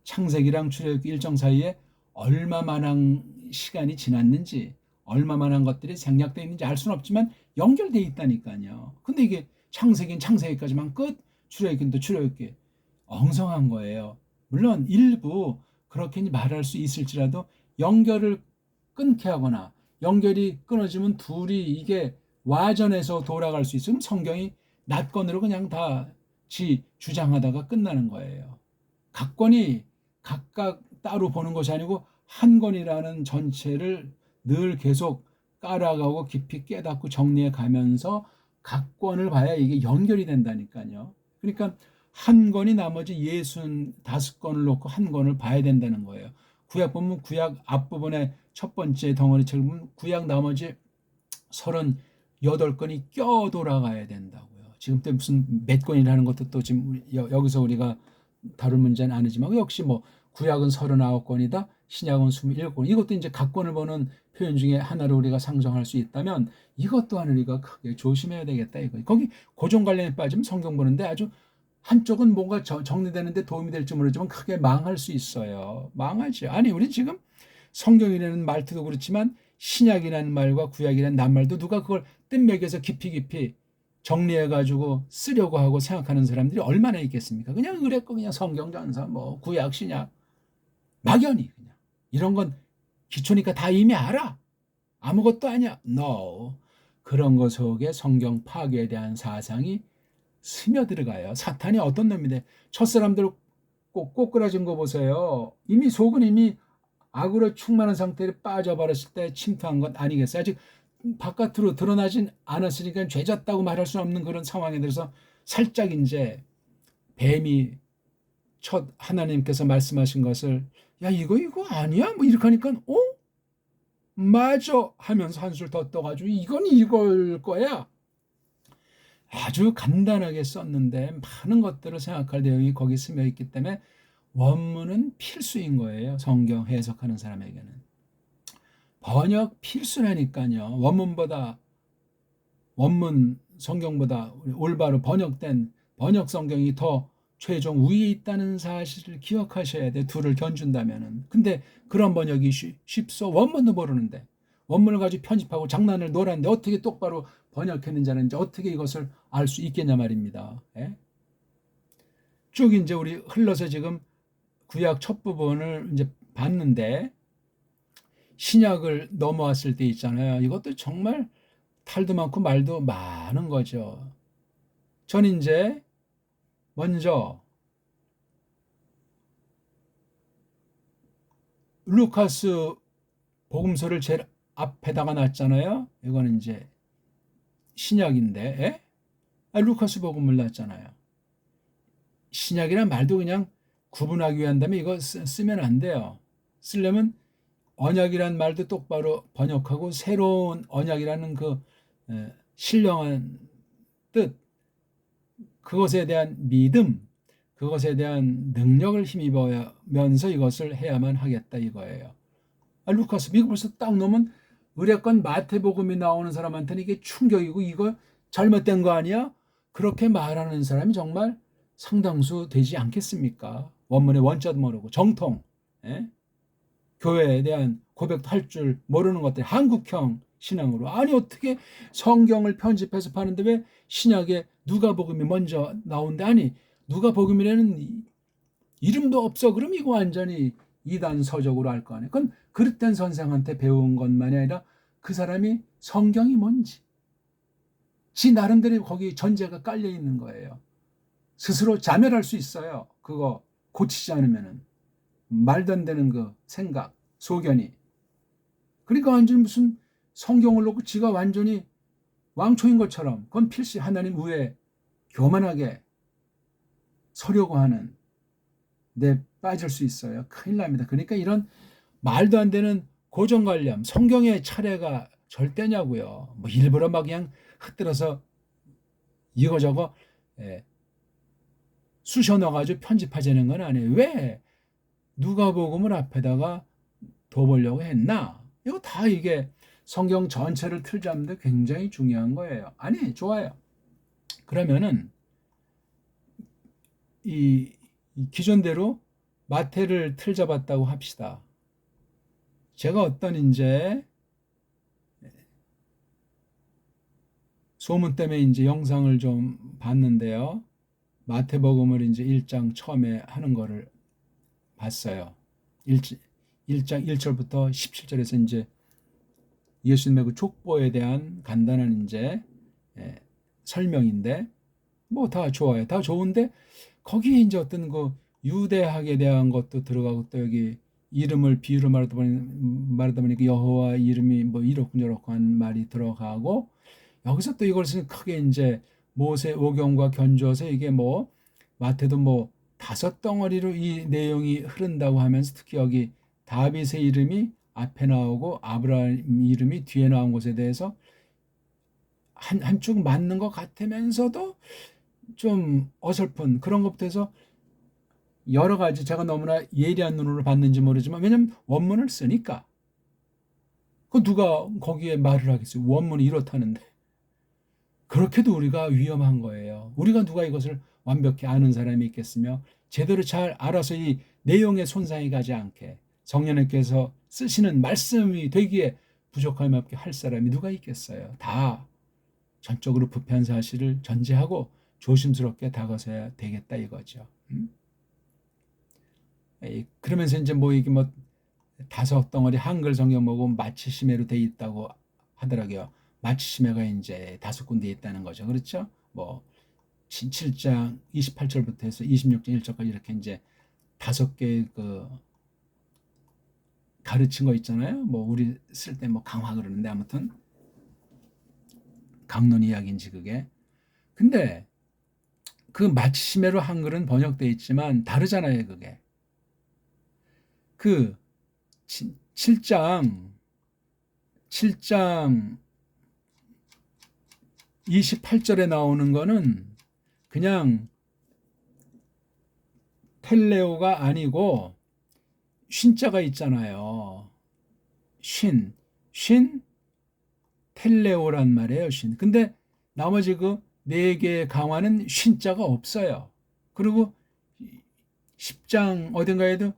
창세기랑 출애굽기 1장 사이에 얼마만한 시간이 지났는지 얼마만한 것들이 생략되어 있는지 알 수는 없지만 연결되어 있다니까요. 근데 이게 창세기는 창세기까지만 끝, 출애굽기는 또 출애굽기 엉성한 거예요. 물론 일부 그렇게 말할 수 있을지라도 연결을 끊게 하거나 연결이 끊어지면 둘이 이게 와전해서 돌아갈 수 있으면 성경이 낫건으로 그냥 다 지 주장하다가 끝나는 거예요. 각 권이 각각 따로 보는 것이 아니고 한 권이라는 전체를 늘 계속 깔아가고 깊이 깨닫고 정리해 가면서 각 권을 봐야 이게 연결이 된다니까요. 그러니까 한 권이 나머지 65권을 놓고 한 권을 봐야 된다는 거예요. 구약 보면 구약 앞부분에 첫 번째 덩어리책을 보면 구약 나머지 38권이 껴 돌아가야 된다고요. 지금 때 무슨 몇 권이라는 것도 또 지금 여기서 우리가 다룰 문제는 아니지만 역시 뭐 구약은 39권이다. 신약은 21권. 이것도 이제 각 권을 보는 표현 중에 하나로 우리가 상정할 수 있다면 이것 또한 우리가 크게 조심해야 되겠다 이거. 거기 고정 관련에 빠지면 성경 보는데 아주 한쪽은 뭔가 정리되는데 도움이 될지 모르지만 크게 망할 수 있어요. 망하지. 아니, 우리 지금 성경이라는 말투도 그렇지만 신약이라는 말과 구약이라는 낱말도 누가 그걸 뜻먹여서 깊이 정리해가지고 쓰려고 하고 생각하는 사람들이 얼마나 있겠습니까? 그냥 그랬고 그냥 성경 전서 뭐 구약 신약 막연히 그냥 이런 건 기초니까 다 이미 알아. 아무것도 아니야. No. 그런 것 속에 성경 파괴에 대한 사상이 스며들어가요. 사탄이 어떤 놈인데 첫사람들 꼭 꼬꾸라진 거 보세요. 이미 속은 이미 악으로 충만한 상태에 빠져버렸을 때 침투한 것 아니겠어요? 아직 바깥으로 드러나진 않았으니까 죄졌다고 말할 수 없는 그런 상황에 대해서 살짝 이제 뱀이 첫 하나님께서 말씀하신 것을 야 이거 아니야? 뭐 이렇게 하니까 맞아 하면서 한술 더 떠가지고 이건 이걸 거야. 아주 간단하게 썼는데 많은 것들을 생각할 내용이 거기 스며 있기 때문에 원문은 필수인 거예요. 성경 해석하는 사람에게는. 번역 필수라니까요. 원문 성경보다 올바로 번역된 번역 성경이 더 최종 우위에 있다는 사실을 기억하셔야 돼. 둘을 견준다면은. 근데 그런 번역이 쉽소. 원문도 모르는데. 원문을 가지고 편집하고 장난을 놀았는데 어떻게 똑바로 번역했는지 아는지 어떻게 이것을 알 수 있겠냐 말입니다. 예? 쭉 이제 우리 흘러서 지금 구약 첫 부분을 이제 봤는데 신약을 넘어왔을 때 있잖아요. 이것도 정말 탈도 많고 말도 많은 거죠. 전 이제 먼저 루카스 복음서를 제일 앞에다가 놨잖아요. 이거는 이제 신약인데 루카스 복음을 놨잖아요. 신약이란 말도 그냥 구분하기 위한 다음에 이거 쓰면 안 돼요. 쓰려면 언약이란 말도 똑바로 번역하고 새로운 언약이라는 그 신령한 뜻, 그것에 대한 믿음, 그것에 대한 능력을 힘입으면서 이것을 해야만 하겠다 이거예요. 루카스 이거 벌써 딱 놓으면 의례권 마태복음이 나오는 사람한테는 이게 충격이고 이거 잘못된 거 아니야? 그렇게 말하는 사람이 정말 상당수 되지 않겠습니까? 원문의 원자도 모르고 정통, 교회에 대한 고백도 할 줄 모르는 것들, 한국형 신앙으로. 아니 어떻게 성경을 편집해서 파는데 왜 신약에 누가복음이 먼저 나온대? 아니 누가복음이라는 이름도 없어. 그럼 이거 완전히 이단 서적으로 할 거 아니에요. 그건 그릇된 선생한테 배운 것만이 아니라 그 사람이 성경이 뭔지 지 나름대로 거기 전제가 깔려 있는 거예요. 스스로 자멸할 수 있어요. 그거 고치지 않으면은 말도 안 되는 그 생각, 소견이. 그러니까 완전히 무슨 성경을 놓고 지가 완전히 왕초인 것처럼 그건 필시 하나님 우에 교만하게 서려고 하는 데 빠질 수 있어요. 큰일 납니다. 그러니까 이런 말도 안 되는 고정관념, 성경의 차례가 절대냐고요. 뭐 일부러 막 그냥 흩들어서 이거저거 쑤셔 넣어가지고 편집하자는 건 아니에요. 왜 누가복음을 앞에다가 둬보려고 했나? 이거 다 이게 성경 전체를 틀자는데 굉장히 중요한 거예요. 아니 좋아요. 그러면은 이 기존대로 마태를 틀잡았다고 합시다. 제가 어떤 이제 소문 때문에 이제 영상을 좀 봤는데요. 마태복음을 이제 1장 처음에 하는 거를 봤어요. 1장 1절부터 17절에서 이제 예수님의 그 족보에 대한 간단한 이제 설명인데 뭐 다 좋아요. 다 좋은데 거기에 이제 어떤 그 유대학에 대한 것도 들어가고 또 여기 이름을 비유로 말하다 보니까 여호와 이름이 뭐 이렇고 저렇고 한 말이 들어가고 여기서 또 이걸 크게 이제 모세 오경과 견주어서 이게 뭐 마태도 뭐 5덩어리로 이 내용이 흐른다고 하면서 특히 여기 다윗의 이름이 앞에 나오고 아브라함 이름이 뒤에 나온 것에 대해서 한쪽 맞는 것 같으면서도 좀 어설픈 그런 것부터 해서 여러 가지 제가 너무나 예리한 눈으로 봤는지 모르지만 왜냐면 원문을 쓰니까 그 누가 거기에 말을 하겠어요. 원문이 이렇다는데 그렇게도 우리가 위험한 거예요. 우리가 누가 이것을 완벽히 아는 사람이 있겠으며 제대로 잘 알아서 이 내용에 손상이 가지 않게 성령님께서 쓰시는 말씀이 되기에 부족함이 없게 할 사람이 누가 있겠어요. 다 전적으로 부패한 사실을 전제하고 조심스럽게 다가서야 되겠다 이거죠. 그러면서 이제 뭐 이게 뭐 5덩어리 한글 성경 보고 마치시메로 돼 있다고 하더라고요. 마치시메가 이제 5군데 있다는 거죠. 그렇죠? 뭐 7장 28절부터 해서 26장 1절까지 이렇게 이제 5개의 그 가르친 거 있잖아요. 뭐 우리 쓸 때 뭐 강화 그러는데 아무튼 강론 이야기인지 그게. 근데 그 마치시메로 한글은 번역돼 있지만 다르잖아요. 그게. 그 7장 28절에 나오는 거는 그냥 텔레오가 아니고 쉰자가 있잖아요. 쉰 텔레오란 말이에요. 쉰. 근데 나머지 그 4개의 강화는 쉰자가 없어요. 그리고 10장 어딘가에도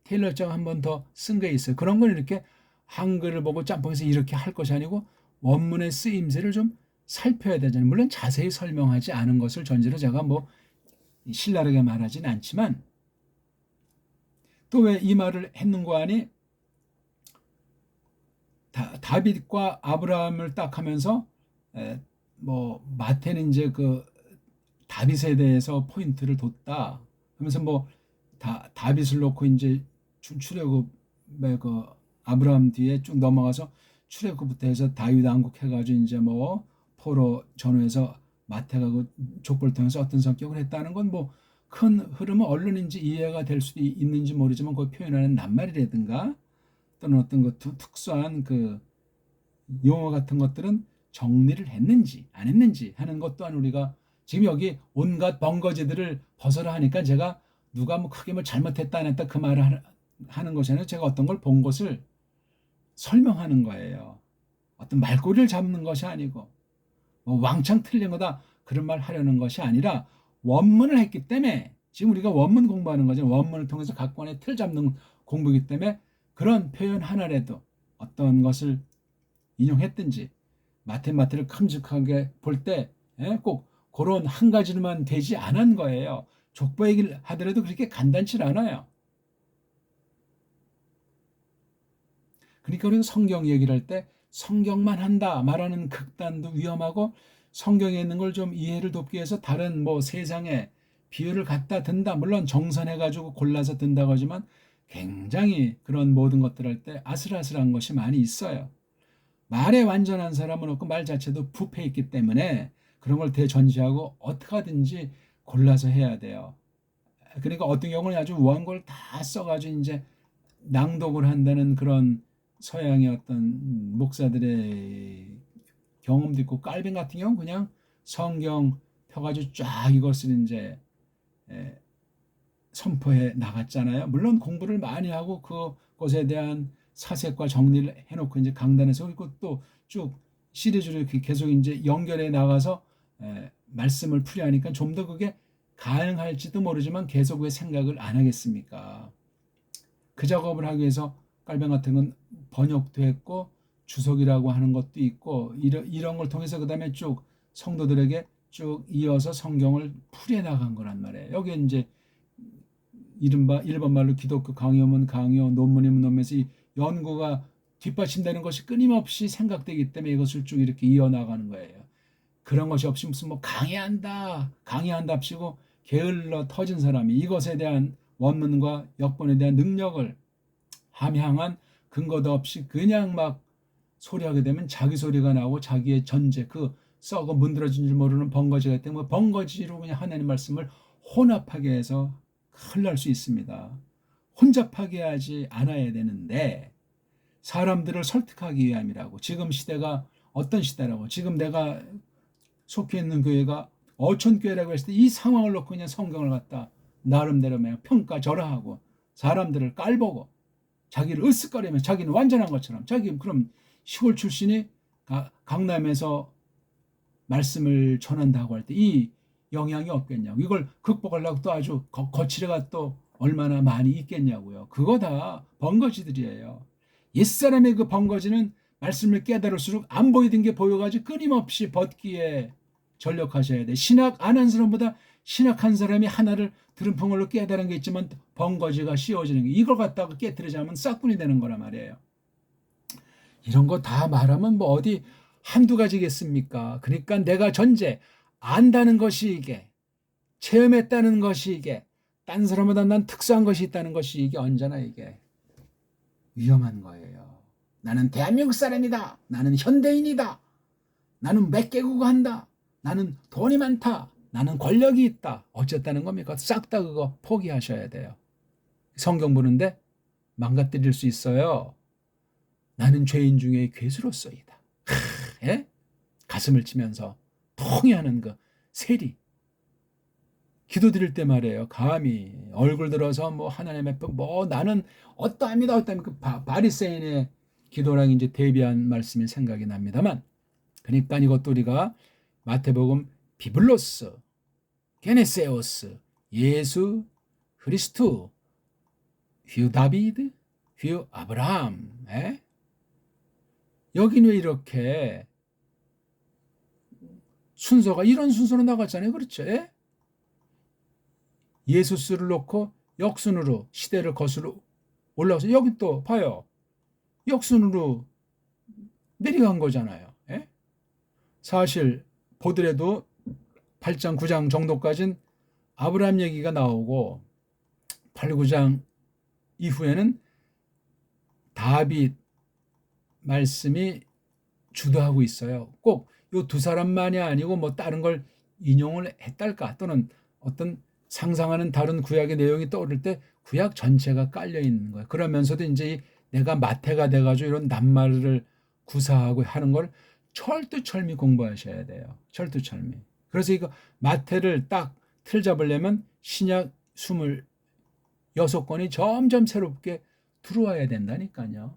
테일러자가 한 번 더 쓴 게 있어요. 그런 건 이렇게 한글을 보고 짬뽕해서 이렇게 할 것이 아니고 원문의 쓰임새를 좀 살펴야 되잖아요. 물론 자세히 설명하지 않은 것을 전제로 제가 뭐 신랄하게 말하진 않지만 또 왜 이 말을 했는가 하니 다윗과 아브라함을 딱 하면서 뭐 마태는 이제 그 다윗에 대해서 포인트를 뒀다 하면서 뭐 다윗을 놓고 이제 출애굽의 그 아브라함 뒤에 쭉 넘어가서 출애굽부터 해서 다윗 왕국 해가지고 이제 뭐 포로 전후해서 마태가 그 족보를 통해서 어떤 성격을 했다는 건 뭐 큰 흐름은 언론인지 이해가 될 수도 있는지 모르지만 그 표현하는 낱말이라든가 또는 어떤 그 특수한 그 용어 같은 것들은 정리를 했는지 안 했는지 하는 것 또한 우리가 지금 여기 온갖 번거지들을 벗어라 하니까 제가 누가 뭐 크게 뭐 잘못했다 안 했다 그 말을 하는 것이 아니라 제가 어떤 걸 본 것을 설명하는 거예요. 어떤 말꼬리를 잡는 것이 아니고 뭐 왕창 틀린 거다 그런 말 하려는 것이 아니라 원문을 했기 때문에 지금 우리가 원문 공부하는 거죠. 원문을 통해서 각권의 틀 잡는 공부이기 때문에 그런 표현 하나라도 어떤 것을 인용했든지 마테마트를 큼직하게 볼 때 꼭 그런 한 가지로만 되지 않은 거예요. 족보 얘기를 하더라도 그렇게 간단치 않아요. 그러니까 우리가 성경 얘기를 할 때 성경만 한다 말하는 극단도 위험하고 성경에 있는 걸 좀 이해를 돕기 위해서 다른 뭐 세상에 비유를 갖다 든다. 물론 정선해가지고 골라서 든다고 하지만 굉장히 그런 모든 것들 할 때 아슬아슬한 것이 많이 있어요. 말에 완전한 사람은 없고 말 자체도 부패 있기 때문에 그런 걸 대전제하고 어떻게 하든지 골라서 해야 돼요. 그러니까 어떤 경우는 아주 원고를 다 써가지고 이제 낭독을 한다는 그런 서양의 어떤 목사들의 경험도 있고 깔빈 같은 경우는 그냥 성경 펴가지고 쫙 이것을 이제 선포해 나갔잖아요. 물론 공부를 많이 하고 그것에 대한 사색과 정리를 해놓고 이제 강단에서 그리고 또 쭉 시리즈로 계속 이제 연결해 나가서 말씀을 풀이하니까 좀 더 그게 가능할지도 모르지만 계속 왜 생각을 안 하겠습니까? 그 작업을 하기 위해서 깔뱅 같은 건 번역도 했고 주석이라고 하는 것도 있고 이런 걸 통해서 그 다음에 쭉 성도들에게 쭉 이어서 성경을 풀이해 나간 거란 말이에요. 여기 이제 이른바 일본 말로 기독교 강요면 강요, 논문이면 논문에서 이 연구가 뒷받침되는 것이 끊임없이 생각되기 때문에 이것을 쭉 이렇게 이어나가는 거예요. 그런 것이 없이 무슨 뭐 강의한답시고 게을러 터진 사람이 이것에 대한 원문과 역본에 대한 능력을 함양한 근거도 없이 그냥 막 소리하게 되면 자기 소리가 나오고 자기의 전제 그 썩어 문드러진 줄 모르는 번거지가 때문에 번거지로 그냥 하나님 말씀을 혼합하게 해서 큰일 날 수 있습니다. 혼잡하게 하지 않아야 되는데 사람들을 설득하기 위함이라고 지금 시대가 어떤 시대라고 지금 내가 속해 있는 교회가 어촌교회라고 했을 때 이 상황을 놓고 그냥 성경을 갖다 나름대로 평가절하하고 사람들을 깔보고 자기를 으쓱거리면서 자기는 완전한 것처럼 자기 그럼 시골 출신이 강남에서 말씀을 전한다고 할 때 영향이 없겠냐고. 이걸 극복하려고 또 아주 거칠애가 또 얼마나 많이 있겠냐고요. 그거 다 번거지들이에요. 옛사람의 그 번거지는 말씀을 깨달을수록 안 보이던 게 보여가지고 끊임없이 벗기에 전력하셔야 돼. 신학 안 한 사람보다 신학한 사람이 하나를 들은 풍월로 깨달은 게 있지만 번거지가 씌워지는 게, 이걸 갖다가 깨뜨리자면 싹군이 되는 거란 말이에요. 이런 거 다 말하면 뭐 어디 한두 가지겠습니까? 그러니까 내가 전제 안다는 것이 이게, 체험했다는 것이 이게, 딴 사람보다 난 특수한 것이 있다는 것이 이게 언제나 이게 위험한 거예요. 나는 대한민국 사람이다. 나는 현대인이다. 나는 몇 개국어 한다. 나는 돈이 많다. 나는 권력이 있다. 어쨌다는 겁니까? 싹 다 그거 포기하셔야 돼요. 성경 보는데 망가뜨릴 수 있어요. 나는 죄인 중에 괴수로서이다. 예? 가슴을 치면서 통해하는 그 세리. 기도드릴 때 말이에요. 감히 얼굴 들어서 뭐 하나님의 뭐 나는 어떠합니다. 어떠합니다. 그 바리새인의 기도랑 이제 대비한 말씀이 생각이 납니다만, 그러니까 이것도 우리가 마태복음 비블로스, 게네세오스, 예수, 그리스도, 휘우 다비드, 휘우 아브라함. 에? 여긴 왜 이렇게 순서가 이런 순서로 나갔잖아요. 그렇죠? 에? 예수스를 놓고 역순으로 시대를 거슬러 올라와서 여기 또 봐요. 역순으로 내려간 거잖아요. 에? 사실 보더라도 8장 9장 정도까지는 아브라함 얘기가 나오고 8, 9장 이후에는 다윗 말씀이 주도하고 있어요. 꼭 이 두 사람만이 아니고 뭐 다른 걸 인용을 했달까, 또는 어떤 상상하는 다른 구약의 내용이 떠오를 때 구약 전체가 깔려 있는 거예요. 그러면서도 이제 내가 마태가 돼가지고 이런 낱말을 구사하고 하는 걸 철두철미 공부하셔야 돼요. 철두철미. 그래서 이거 마태를 딱 틀 잡으려면 신약 26권이 점점 새롭게 들어와야 된다니까요.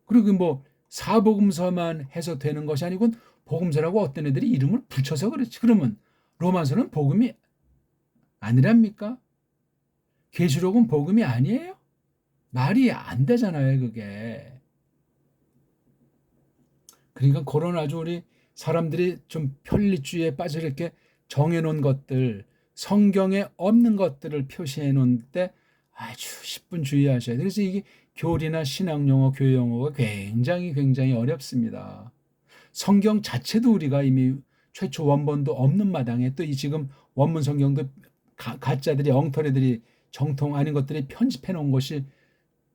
그리고 뭐 사복음서만 해서 되는 것이 아니고 복음서라고 어떤 애들이 이름을 붙여서 그렇지. 그러면 로마서는 복음이 아니랍니까? 계시록은 복음이 아니에요? 말이 안 되잖아요, 그게. 그러니까 그런 아주 우리 사람들이 좀 편리주의에 빠져 이렇게 정해놓은 것들, 성경에 없는 것들을 표시해 놓을 때 아주 10분 주의하셔야 돼요. 그래서 이게 교리나 신학용어, 교회용어가 굉장히 어렵습니다. 성경 자체도 우리가 이미 최초 원본도 없는 마당에 또 이 지금 원문 성경도 가짜들이, 엉터리들이, 정통 아닌 것들이 편집해 놓은 것이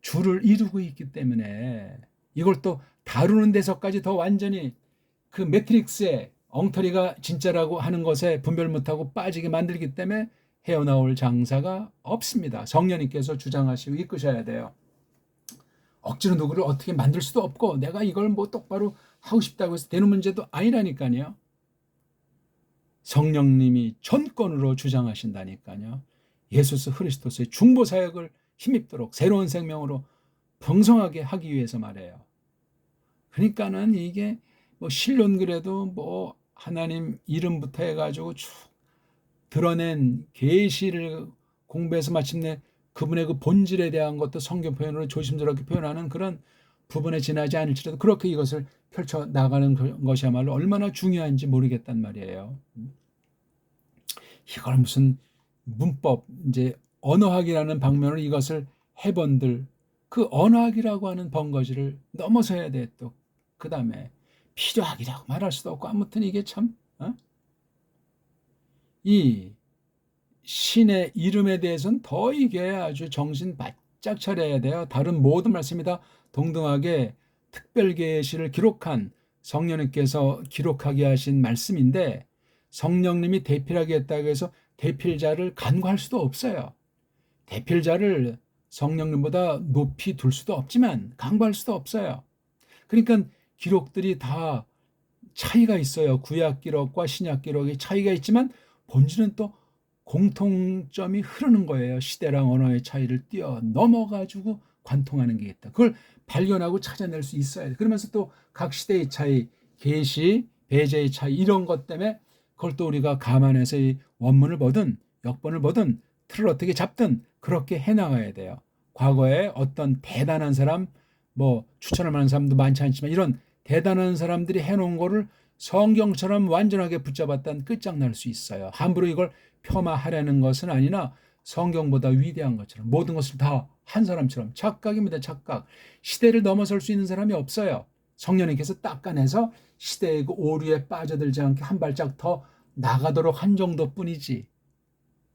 주를 이루고 있기 때문에 이걸 또 다루는 데서까지 더 완전히 그 매트릭스에 엉터리가 진짜라고 하는 것에 분별 못하고 빠지게 만들기 때문에 헤어나올 장사가 없습니다. 성령님께서 주장하시고 이끄셔야 돼요. 억지로 누구를 어떻게 만들 수도 없고 내가 이걸 뭐 똑바로 하고 싶다고 해서 되는 문제도 아니라니까요. 성령님이 전권으로 주장하신다니까요. 예수 그리스도의 중보 사역을 힘입도록 새로운 생명으로 풍성하게 하기 위해서 말해요. 그러니까는 이게 뭐 신론글에도 뭐 하나님 이름부터 해가지고 쭉 드러낸 계시를 공부해서 마침내 그분의 그 본질에 대한 것도 성경 표현으로 조심스럽게 표현하는 그런 부분에 지나지 않을지라도 그렇게 이것을 펼쳐 나가는 것이야말로 얼마나 중요한지 모르겠단 말이에요. 이걸 무슨 문법, 이제 언어학이라는 방면으로 이것을 해본들 그 언어학이라고 하는 번거지를 넘어서야 돼. 또 그 다음에 필요학이라고 말할 수도 없고 아무튼 이게 참 이 신의 이름에 대해서는 더 이게 아주 정신 바짝 차려야 돼요. 다른 모든 말씀이 다 동등하게 특별 계시를 기록한 성령님께서 기록하게 하신 말씀인데 성령님이 대필하게 했다고 해서 대필자를 간과할 수도 없어요. 대필자를 성령님보다 높이 둘 수도 없지만 간과할 수도 없어요. 그러니까 기록들이 다 차이가 있어요. 구약 기록과 신약 기록의 차이가 있지만 본질은 또 공통점이 흐르는 거예요. 시대랑 언어의 차이를 뛰어넘어가지고 관통하는 게 있다. 그걸 발견하고 찾아낼 수 있어야 돼. 그러면서 또 각 시대의 차이, 계시, 배제의 차이 이런 것 때문에 그걸 또 우리가 감안해서 이 원문을 보든 역본을 보든 틀을 어떻게 잡든 그렇게 해나가야 돼요. 과거에 어떤 대단한 사람, 뭐 추천할 만한 사람도 많지 않지만 이런 대단한 사람들이 해놓은 거를 성경처럼 완전하게 붙잡았다는 끝장날 수 있어요. 함부로 이걸 폄하하려는 것은 아니나 성경보다 위대한 것처럼 모든 것을 다 한 사람처럼 착각입니다. 착각. 시대를 넘어설 수 있는 사람이 없어요. 성령님께서 닦아내서 시대의 그 오류에 빠져들지 않게 한 발짝 더 나가도록 한 정도뿐이지,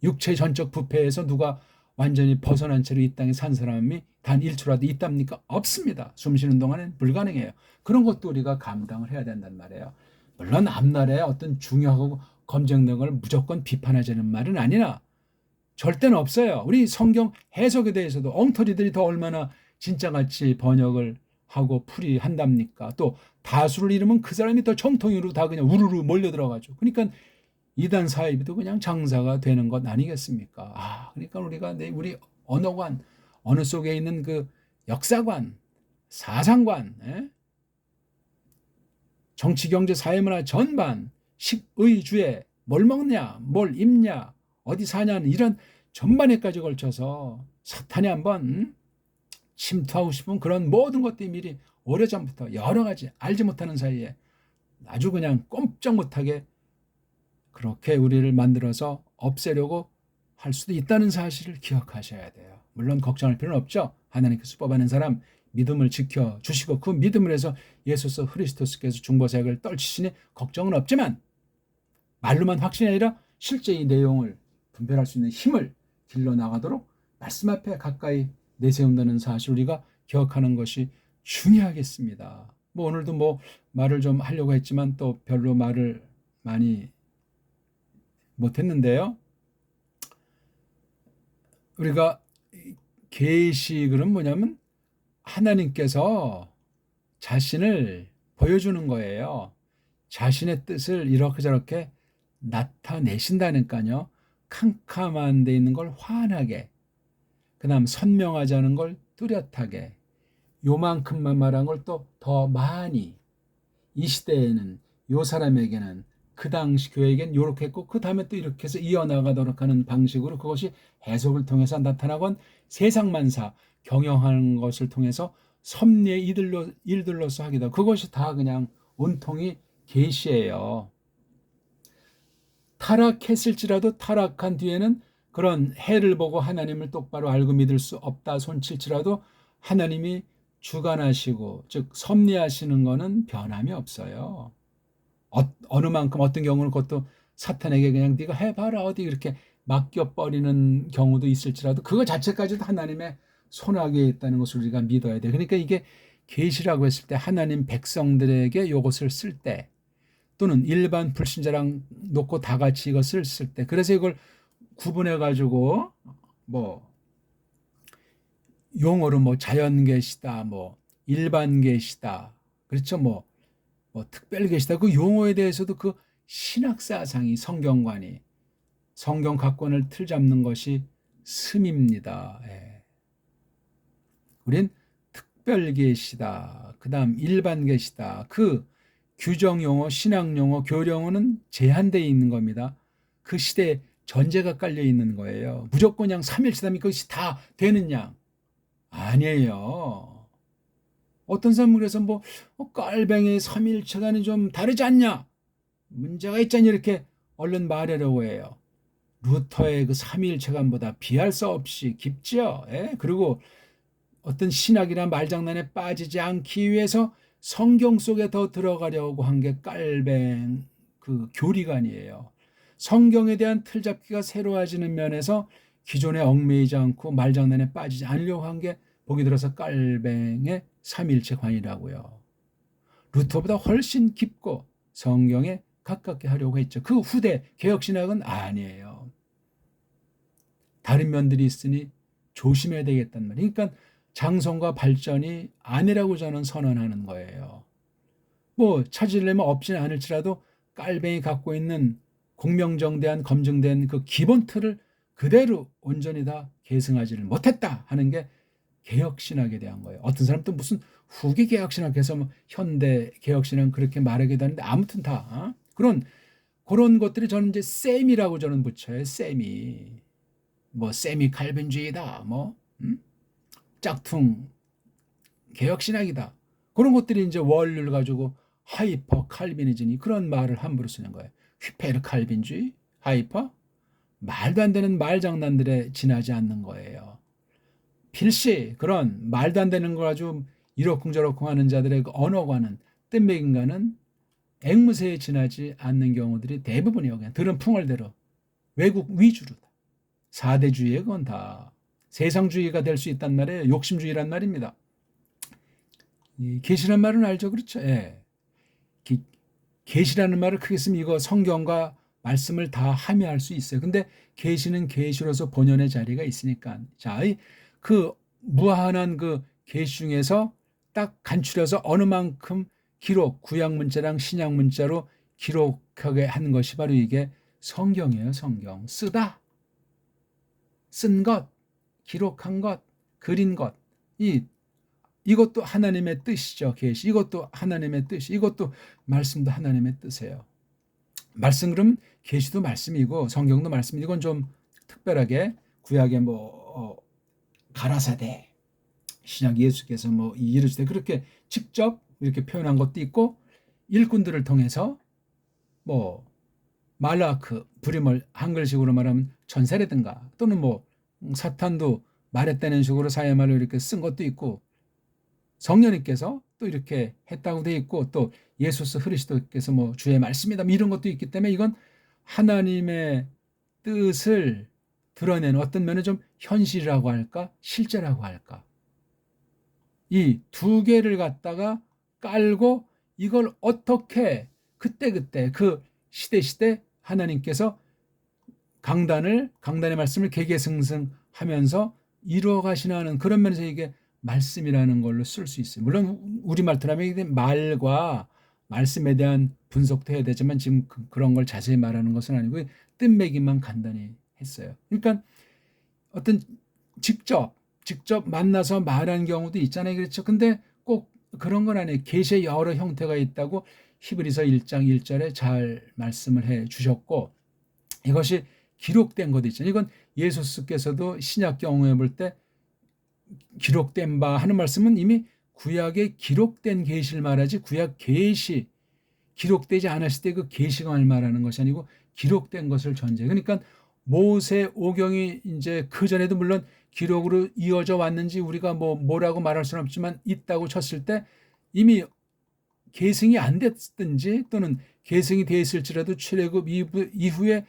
육체 전적 부패에서 누가 완전히 벗어난 채로 이 땅에 산 사람이 단 1초라도 있답니까? 없습니다. 숨 쉬는 동안은 불가능해요. 그런 것도 우리가 감당을 해야 된단 말이에요. 물론 앞날에 어떤 중요하고 검증된 걸 무조건 비판하자는 말은 아니나 절대는 없어요. 우리 성경 해석에 대해서도 엉터리들이 더 얼마나 진짜같이 번역을 하고 풀이한답니까? 또 다수를 잃으면 그 사람이 더 정통으로 다 그냥 우르르 몰려들어가죠. 그러니까 이단 사이비도 그냥 장사가 되는 것 아니겠습니까? 그러니까 우리가 우리 언어관, 언어 속에 있는 그 역사관, 사상관, 정치, 경제, 사회문화 전반, 식의주의, 뭘 먹냐, 뭘 입냐, 어디 사냐는 이런 전반에까지 걸쳐서 사탄이 한번 침투하고 싶은 그런 모든 것들이 미리 오래전부터 여러 가지 알지 못하는 사이에 아주 그냥 꼼짝 못하게 그렇게 우리를 만들어서 없애려고 할 수도 있다는 사실을 기억하셔야 돼요. 물론 걱정할 필요는 없죠. 하나님께서 뽑아낸 사람 믿음을 지켜주시고 그 믿음을 해서 예수서 그리스도께서 중보사역을 떨치시니 걱정은 없지만, 말로만 확신이 아니라 실제 이 내용을 분별할 수 있는 힘을 길러나가도록 말씀 앞에 가까이 내세운다는 사실 우리가 기억하는 것이 중요하겠습니다. 오늘도 말을 좀 하려고 했지만 또 별로 말을 많이 못했는데요. 우리가 계시글은 뭐냐면 하나님께서 자신을 보여주는 거예요. 자신의 뜻을 이렇게 저렇게 나타내신다니까요. 캄캄한 데 있는 걸 환하게, 그 다음 선명하지 않은 걸 뚜렷하게, 요만큼만 말한 걸 또 더 많이, 이 시대에는 요 사람에게는 그 당시 교회에겐 이렇게 했고 그 다음에 또 이렇게 해서 이어나가도록 하는 방식으로 그것이 해석을 통해서 나타나건 세상만사 경영하는 것을 통해서 섭리의 일들로서 하기도, 그것이 다 그냥 온통이 계시예요. 타락했을지라도 타락한 뒤에는 그런 해를 보고 하나님을 똑바로 알고 믿을 수 없다 손칠지라도 하나님이 주관하시고 즉 섭리하시는 것은 변함이 없어요. 어느 만큼 어떤 경우는 그것도 사탄에게 그냥 네가 해봐라 어디 이렇게 맡겨버리는 경우도 있을지라도 그거 자체까지도 하나님의 손아귀에 있다는 것을 우리가 믿어야 돼. 그러니까 이게 계시라고 했을 때 하나님 백성들에게 이것을 쓸 때, 또는 일반 불신자랑 놓고 다 같이 이것을 쓸 때, 그래서 이걸 구분해 가지고 용어로 자연 계시다, 일반 계시다, 그렇죠, 특별 계시다, 그 용어에 대해서도 그 신학 사상이 성경관이 성경 각권을 틀 잡는 것이 씀입니다. 우린 특별 계시다, 그 다음 일반 계시다, 그 규정 용어, 신학 용어, 교령어는 제한되어 있는 겁니다. 그 시대에 전제가 깔려 있는 거예요. 무조건 그냥 삼일체다면 그것이 다 되는 양 아니에요. 어떤 사람은 그래서 깔뱅이 삼일체가는 좀 다르지 않냐, 문제가 있잖니 이렇게 얼른 말하려고 해요. 루터의 그 삼위일체감보다 비할 수 없이 깊죠. 그리고 어떤 신학이나 말장난에 빠지지 않기 위해서 성경 속에 더 들어가려고 한 게 깔뱅 그 교리관이에요. 성경에 대한 틀잡기가 새로워지는 면에서 기존에 얽매이지 않고 말장난에 빠지지 않으려고 한 게 보기 들어서 깔뱅의 삼일체관이라고요. 루터보다 훨씬 깊고 성경에 가깝게 하려고 했죠. 그 후대 개혁신학은 아니에요. 다른 면들이 있으니 조심해야 되겠단 말이에요. 그러니까 장성과 발전이 아니라고 저는 선언하는 거예요. 찾으려면 없지는 않을지라도 깔뱅이 갖고 있는 공명정대한 검증된 그 기본 틀을 그대로 온전히 다 계승하지를 못했다 하는 게 개혁신학에 대한 거예요. 어떤 사람도 무슨 후기 개혁신학에서 현대 개혁신학 그렇게 말하기도 하는데 아무튼 다 그런 그런 것들이 저는 이제 셈이라고 저는 붙여요. 셈이. 뭐 셈이 칼빈주의다. 뭐 짝퉁 개혁신학이다. 그런 것들이 이제 원리를 가지고 하이퍼 칼빈이즘이 그런 말을 함부로 쓰는 거예요. 휘페르 칼빈주의, 하이퍼 말도 안 되는 말장난들에 지나지 않는 거예요. 필시 그런 말도 안 되는 걸 가지고 이러쿵저러쿵 하는 자들의 그 언어과는 뜻맥인과는 앵무새에 지나지 않는 경우들이 대부분이에요. 그냥 들은 풍월대로 외국 위주로 4대주의에 그건 다 세상주의가 될 수 있단 말이에요. 욕심주의란 말입니다. 계시란 말은 알죠? 그렇죠? 예. 계시라는 말을 크게 쓰면 이거 성경과 말씀을 다 함의할 수 있어요. 근데 계시는 계시로서 본연의 자리가 있으니까. 자, 그 무한한 그 계시 중에서 딱 간추려서 어느 만큼 기록, 구약 문자랑 신약 문자로 기록하게 한 것이 바로 이게 성경이에요. 성경. 쓰다. 쓴 것, 기록한 것, 그린 것. 이것도 하나님의 뜻이죠. 계시. 이것도 하나님의 뜻이. 이것도 말씀도 하나님의 뜻이에요. 말씀 그럼 계시도 말씀이고 성경도 말씀이고 이건 좀 특별하게 구약의 가라사대 신약 예수께서 이르시되 그렇게 직접 이렇게 표현한 것도 있고 일꾼들을 통해서 말라크 불임을 한글식으로 말하면 전세라든가 또는 사탄도 말했다는 식으로 사야말로 이렇게 쓴 것도 있고 성령님께서 또 이렇게 했다고 돼 있고 또 예수스 그리스도께서 주의 말씀이다 이런 것도 있기 때문에 이건 하나님의 뜻을 드러내는 어떤 면은 좀 현실이라고 할까 실제라고 할까 이 두 개를 갖다가 깔고 이걸 어떻게 그때그때 그 시대 하나님께서 강단의 말씀을 개개승승하면서 이루어 가시는 그런 면에서 이게 말씀이라는 걸로 쓸 수 있어요. 물론 우리말투라면 말과 말씀에 대한 분석도 해야 되지만 지금 그런 걸 자세히 말하는 것은 아니고 뜻매기만 간단히 했어요. 그러니까 어떤 직접 만나서 말하는 경우도 있잖아요. 그렇죠? 근데 꼭 그런 건 아니에요. 계시의 여러 형태가 있다고 히브리서 1장 1절에 잘 말씀을 해 주셨고 이것이 기록된 것도 있잖아요. 이건 예수께서도 신약 경험해 볼 때 기록된 바 하는 말씀은 이미 구약에 기록된 계시를 말하지 구약 계시 기록되지 않았을 때 그 계시관을 말하는 것이 아니고 기록된 것을 전제. 그러니까 모세 오경이 이제 그 전에도 물론 기록으로 이어져 왔는지 우리가 뭐라고 말할 수는 없지만 있다고 쳤을 때 이미 계승이 안 됐든지 또는 계승이 돼 있을지라도 출애굽 이후에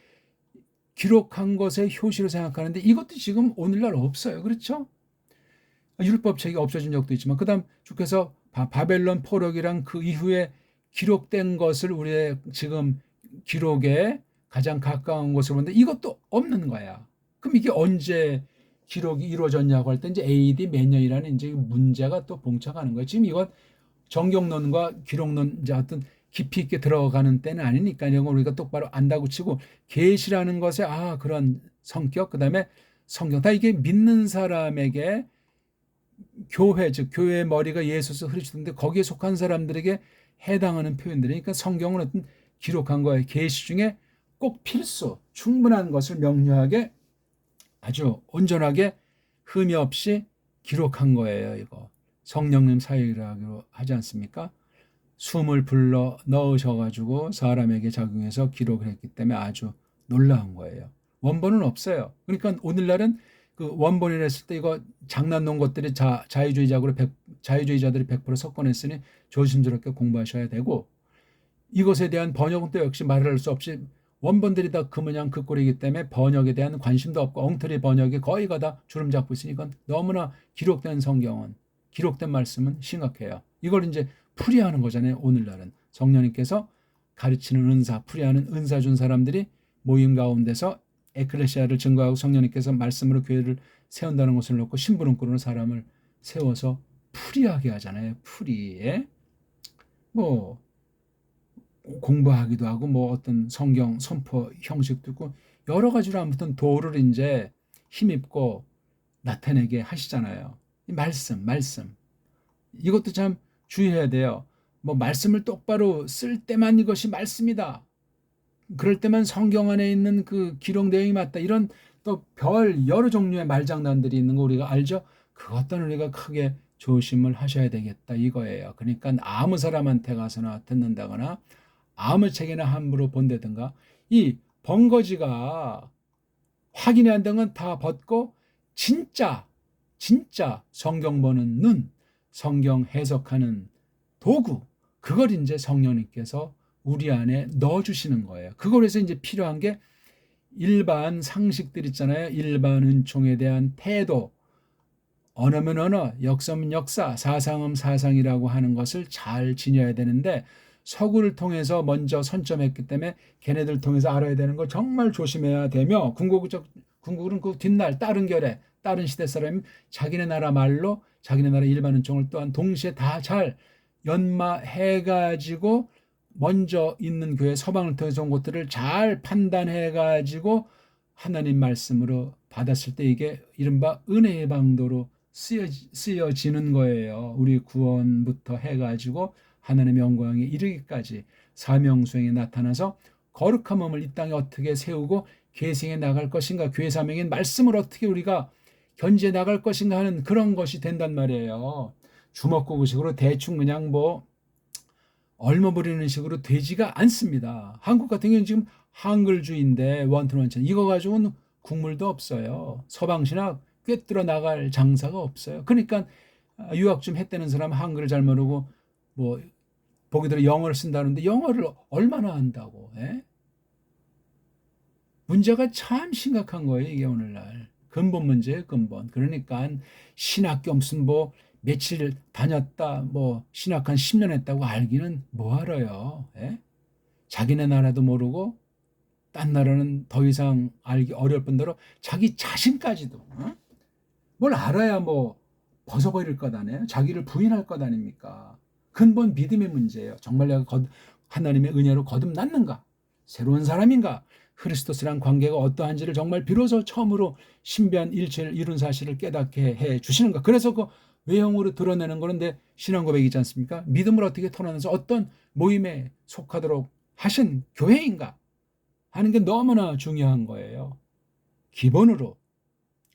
기록한 것의 효시로 생각하는데 이것도 지금 오늘날 없어요. 그렇죠? 율법책이 없어진 적도 있지만 그다음 주께서 바벨론 포력이랑 그 이후에 기록된 것을 우리의 지금 기록에 가장 가까운 것을 보는데 이것도 없는 거야. 그럼 이게 언제 기록이 이루어졌냐고 할 때 이제 AD 몇 년이라는 이제 문제가 또 봉착하는 거예요. 지금 이건 정경론과 기록론 이제 어떤 깊이 있게 들어가는 때는 아니니까 이런 걸 우리가 똑바로 안다고 치고 계시라는 것에 그런 성격 그다음에 성경 다 이게 믿는 사람에게 교회 즉 교회의 머리가 예수 그리스도인데 거기에 속한 사람들에게 해당하는 표현들이니까 성경은 어떤 기록한 거예요. 계시 중에 꼭 필수 충분한 것을 명료하게 아주 온전하게 흠이 없이 기록한 거예요. 이거 성령님 사역이라고 하지 않습니까? 숨을 불러 넣으셔가지고 사람에게 작용해서 기록을 했기 때문에 아주 놀라운 거예요. 원본은 없어요. 그러니까 오늘날은 그 원본이라 했을 때 이거 장난 놓은 것들이 자유주의자들이 100% 석권했으니 조심스럽게 공부하셔야 되고 이것에 대한 번역은 또 역시 말할 수 없이 원본들이 다 그 모양 그 꼴이기 때문에 번역에 대한 관심도 없고 엉터리 번역이 거의가 다 주름 잡고 있으니까 너무나 기록된 성경은 기록된 말씀은 심각해요. 이걸 이제 풀이하는 거잖아요. 오늘날은 성령님께서 가르치는 은사, 풀이하는 은사 준 사람들이 모임 가운데서 에클레시아를 증거하고 성령님께서 말씀으로 교회를 세운다는 것을 놓고 심부름꾼으로 사람을 세워서 풀이하게 하잖아요. 풀이에 공부하기도 하고 어떤 성경 선포 형식도 있고 여러 가지로 아무튼 도를 이제 힘입고 나타내게 하시잖아요. 이 말씀 이것도 참 주의해야 돼요. 말씀을 똑바로 쓸 때만 이것이 말씀이다. 그럴 때만 성경 안에 있는 그 기록 내용이 맞다. 이런 또 별 여러 종류의 말장난들이 있는 거 우리가 알죠? 그것들은 우리가 크게 조심을 하셔야 되겠다 이거예요. 그러니까 아무 사람한테 가서나 듣는다거나 아무 책이나 함부로 본다든가 이 번거지가 확인이 안 된 건 다 벗고 진짜 성경 보는 눈, 성경 해석하는 도구, 그걸 이제 성령님께서 우리 안에 넣어주시는 거예요. 그걸 해서 이제 필요한 게 일반 상식들 있잖아요. 일반 은총에 대한 태도, 언어면 언어, 역사면 역사, 사상은 사상이라고 하는 것을 잘 지녀야 되는데 서구를 통해서 먼저 선점했기 때문에 걔네들 통해서 알아야 되는 거 정말 조심해야 되며 궁극은 그 뒷날 다른 결에 다른 시대 사람이 자기네 나라 말로 자기네 나라 일반 은총을 또한 동시에 다 잘 연마해가지고 먼저 있는 교회 서방을 통해서 온 것들을 잘 판단해가지고 하나님 말씀으로 받았을 때 이게 이른바 은혜의 방도로 쓰여지는 거예요. 우리 구원부터 해가지고 하나님의 영광에 이르기까지 사명 수행에 나타나서 거룩한 몸을 이 땅에 어떻게 세우고 계승해 나갈 것인가, 교회 사명인 말씀을 어떻게 우리가 견지해 나갈 것인가 하는 그런 것이 된단 말이에요. 주먹구구식으로 대충 그냥 뭐 얼마 부리는 식으로 되지가 않습니다. 한국 같은 경우는 지금 한글주의인데 원투원천 이거 가지고는 국물도 없어요. 서방신학 꿰뚫어 나갈 장사가 없어요. 그러니까 유학 좀 했다는 사람 한글을 잘 모르고 뭐 보기 들어 영어를 쓴다는데 영어를 얼마나 한다고. 예? 문제가 참 심각한 거예요. 이게 오늘날. 근본 문제예요. 근본. 그러니까 신학교 무슨 뭐 며칠 다녔다 뭐 신학 한 10년 했다고 알기는 뭐하러요. 예? 자기네 나라도 모르고 딴 나라는 더 이상 알기 어려울 뿐더러 자기 자신까지도 뭘 알아야 뭐 벗어버릴 것 아니에요. 자기를 부인할 것 아닙니까. 근본 믿음의 문제예요. 정말 내가 하나님의 은혜로 거듭났는가, 새로운 사람인가, 그리스도스랑 관계가 어떠한지를 정말 비로소 처음으로 신비한 일체를 이룬 사실을 깨닫게 해 주시는가. 그래서 그 외형으로 드러내는 거는 내 신앙 고백이지 않습니까? 믿음을 어떻게 털어내서 어떤 모임에 속하도록 하신 교회인가 하는 게 너무나 중요한 거예요. 기본으로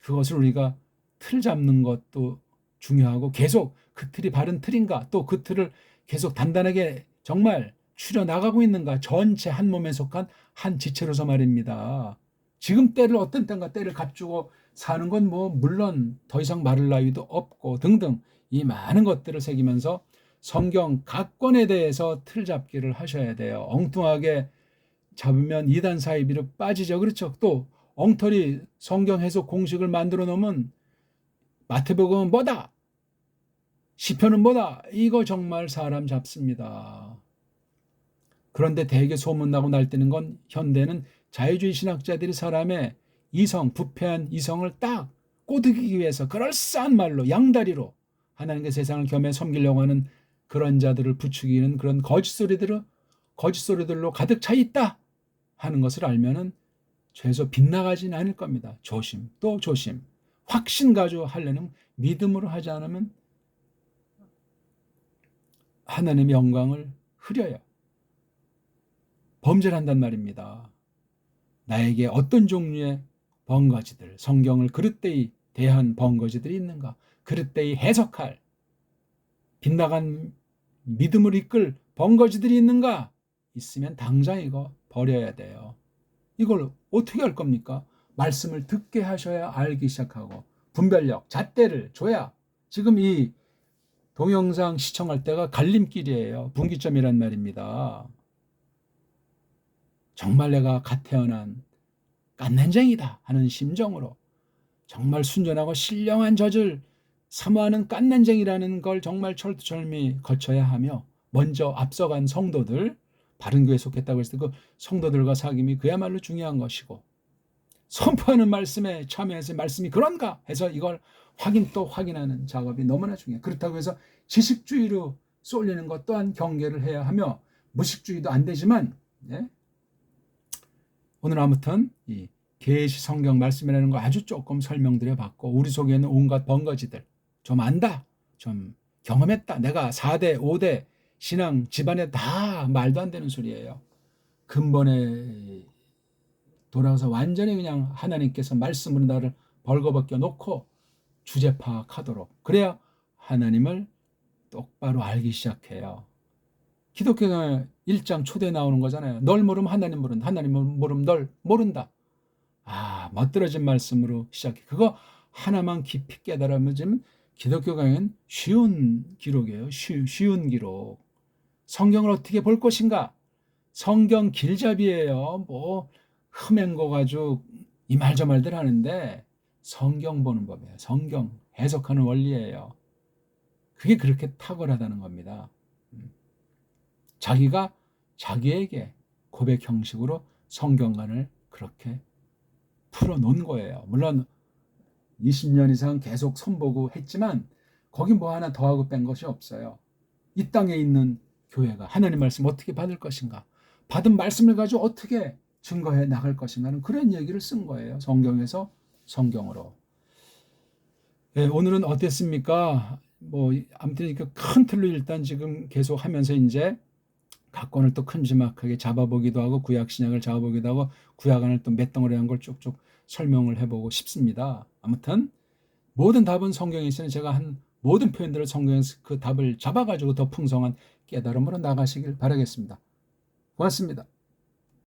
그것을 우리가 틀 잡는 것도 중요하고 계속 그 틀이 바른 틀인가, 또 그 틀을 계속 단단하게 정말 추려 나가고 있는가, 전체 한 몸에 속한 한 지체로서 말입니다. 지금 때를 어떤 때인가 때를 값주고 사는 건 뭐 물론 더 이상 말할 나위도 없고 등등 이 많은 것들을 새기면서 성경 각 권에 대해서 틀 잡기를 하셔야 돼요. 엉뚱하게 잡으면 이단 사이비로 빠지죠. 그렇죠. 또 엉터리 성경 해석 공식을 만들어 놓으면 마태복음은 뭐다? 시편은 뭐다? 이거 정말 사람 잡습니다. 그런데 대개 소문나고 날뛰는 건 현대는 자유주의 신학자들이 사람의 이성, 부패한 이성을 딱 꼬드기기 위해서 그럴싸한 말로 양다리로 하나님께 세상을 겸해 섬기려고 하는 그런 자들을 부추기는 그런 거짓소리들로 가득 차 있다 하는 것을 알면은 최소 빗나가지는 않을 겁니다. 조심, 또 조심. 확신 가지고 하려는 믿음으로 하지 않으면 하나님의 영광을 흐려요. 범죄를 한단 말입니다. 나에게 어떤 종류의 번거지들, 성경을 그릇되이 대한 번거지들이 있는가? 그릇되이 해석할, 빗나간 믿음을 이끌 번거지들이 있는가? 있으면 당장 이거 버려야 돼요. 이걸 어떻게 할 겁니까? 말씀을 듣게 하셔야 알기 시작하고 분별력, 잣대를 줘야. 지금 이 동영상 시청할 때가 갈림길이에요. 분기점이란 말입니다. 정말 내가 갓 태어난 깐난쟁이다 하는 심정으로 정말 순전하고 신령한 젖을 사모하는 깐난쟁이라는 걸 정말 철두철미 거쳐야 하며 먼저 앞서간 성도들, 바른 교회에 속했다고 했을 때 그 성도들과 사귐이 그야말로 중요한 것이고 선포하는 말씀에 참여해서 말씀이 그런가 해서 이걸 또 확인하는 작업이 너무나 중요해요. 그렇다고 해서 지식주의로 쏠리는 것 또한 경계를 해야 하며 무식주의도 안 되지만 오늘 아무튼 이 계시 성경 말씀이라는 거 아주 조금 설명드려 봤고 우리 속에 있는 온갖 번거지들 좀 안다, 좀 경험했다. 내가 4대, 5대 신앙 집안에 다 말도 안 되는 소리예요. 근본에 돌아가서 완전히 그냥 하나님께서 말씀으로 나를 벌거벗겨 놓고 주제 파악하도록, 그래야 하나님을 똑바로 알기 시작해요. 기독교가 1장 초대에 나오는 거잖아요. 널 모르면 하나님 모른다. 하나님 모르면 널 모른다. 멋들어진 말씀으로 시작해. 그거 하나만 깊이 깨달으면 지금 기독교 강의는 쉬운 기록이에요. 쉬운 기록. 성경을 어떻게 볼 것인가? 성경 길잡이예요. 뭐 흠행 거 가지고 이 말 저 말들 하는데 성경 보는 법이에요. 성경 해석하는 원리예요. 그게 그렇게 탁월하다는 겁니다. 자기가 자기에게 고백 형식으로 성경관을 그렇게 풀어놓은 거예요. 물론 20년 이상 계속 손보고 했지만 거기 뭐 하나 더하고 뺀 것이 없어요. 이 땅에 있는 교회가 하나님 말씀 어떻게 받을 것인가, 받은 말씀을 가지고 어떻게 증거해 나갈 것인가는 그런 얘기를 쓴 거예요. 성경에서 성경으로. 네, 오늘은 어땠습니까? 뭐 아무튼 큰 틀로 일단 지금 계속 하면서 이제 각권을 또 큼지막하게 잡아보기도 하고 구약 신약을 잡아보기도 하고 구약 안을 또 몇 덩어리 한 걸 쭉쭉 설명을 해보고 싶습니다. 아무튼 모든 답은 성경에 있으니 제가 한 모든 표현들을 성경에서 그 답을 잡아가지고 더 풍성한 깨달음으로 나가시길 바라겠습니다. 고맙습니다.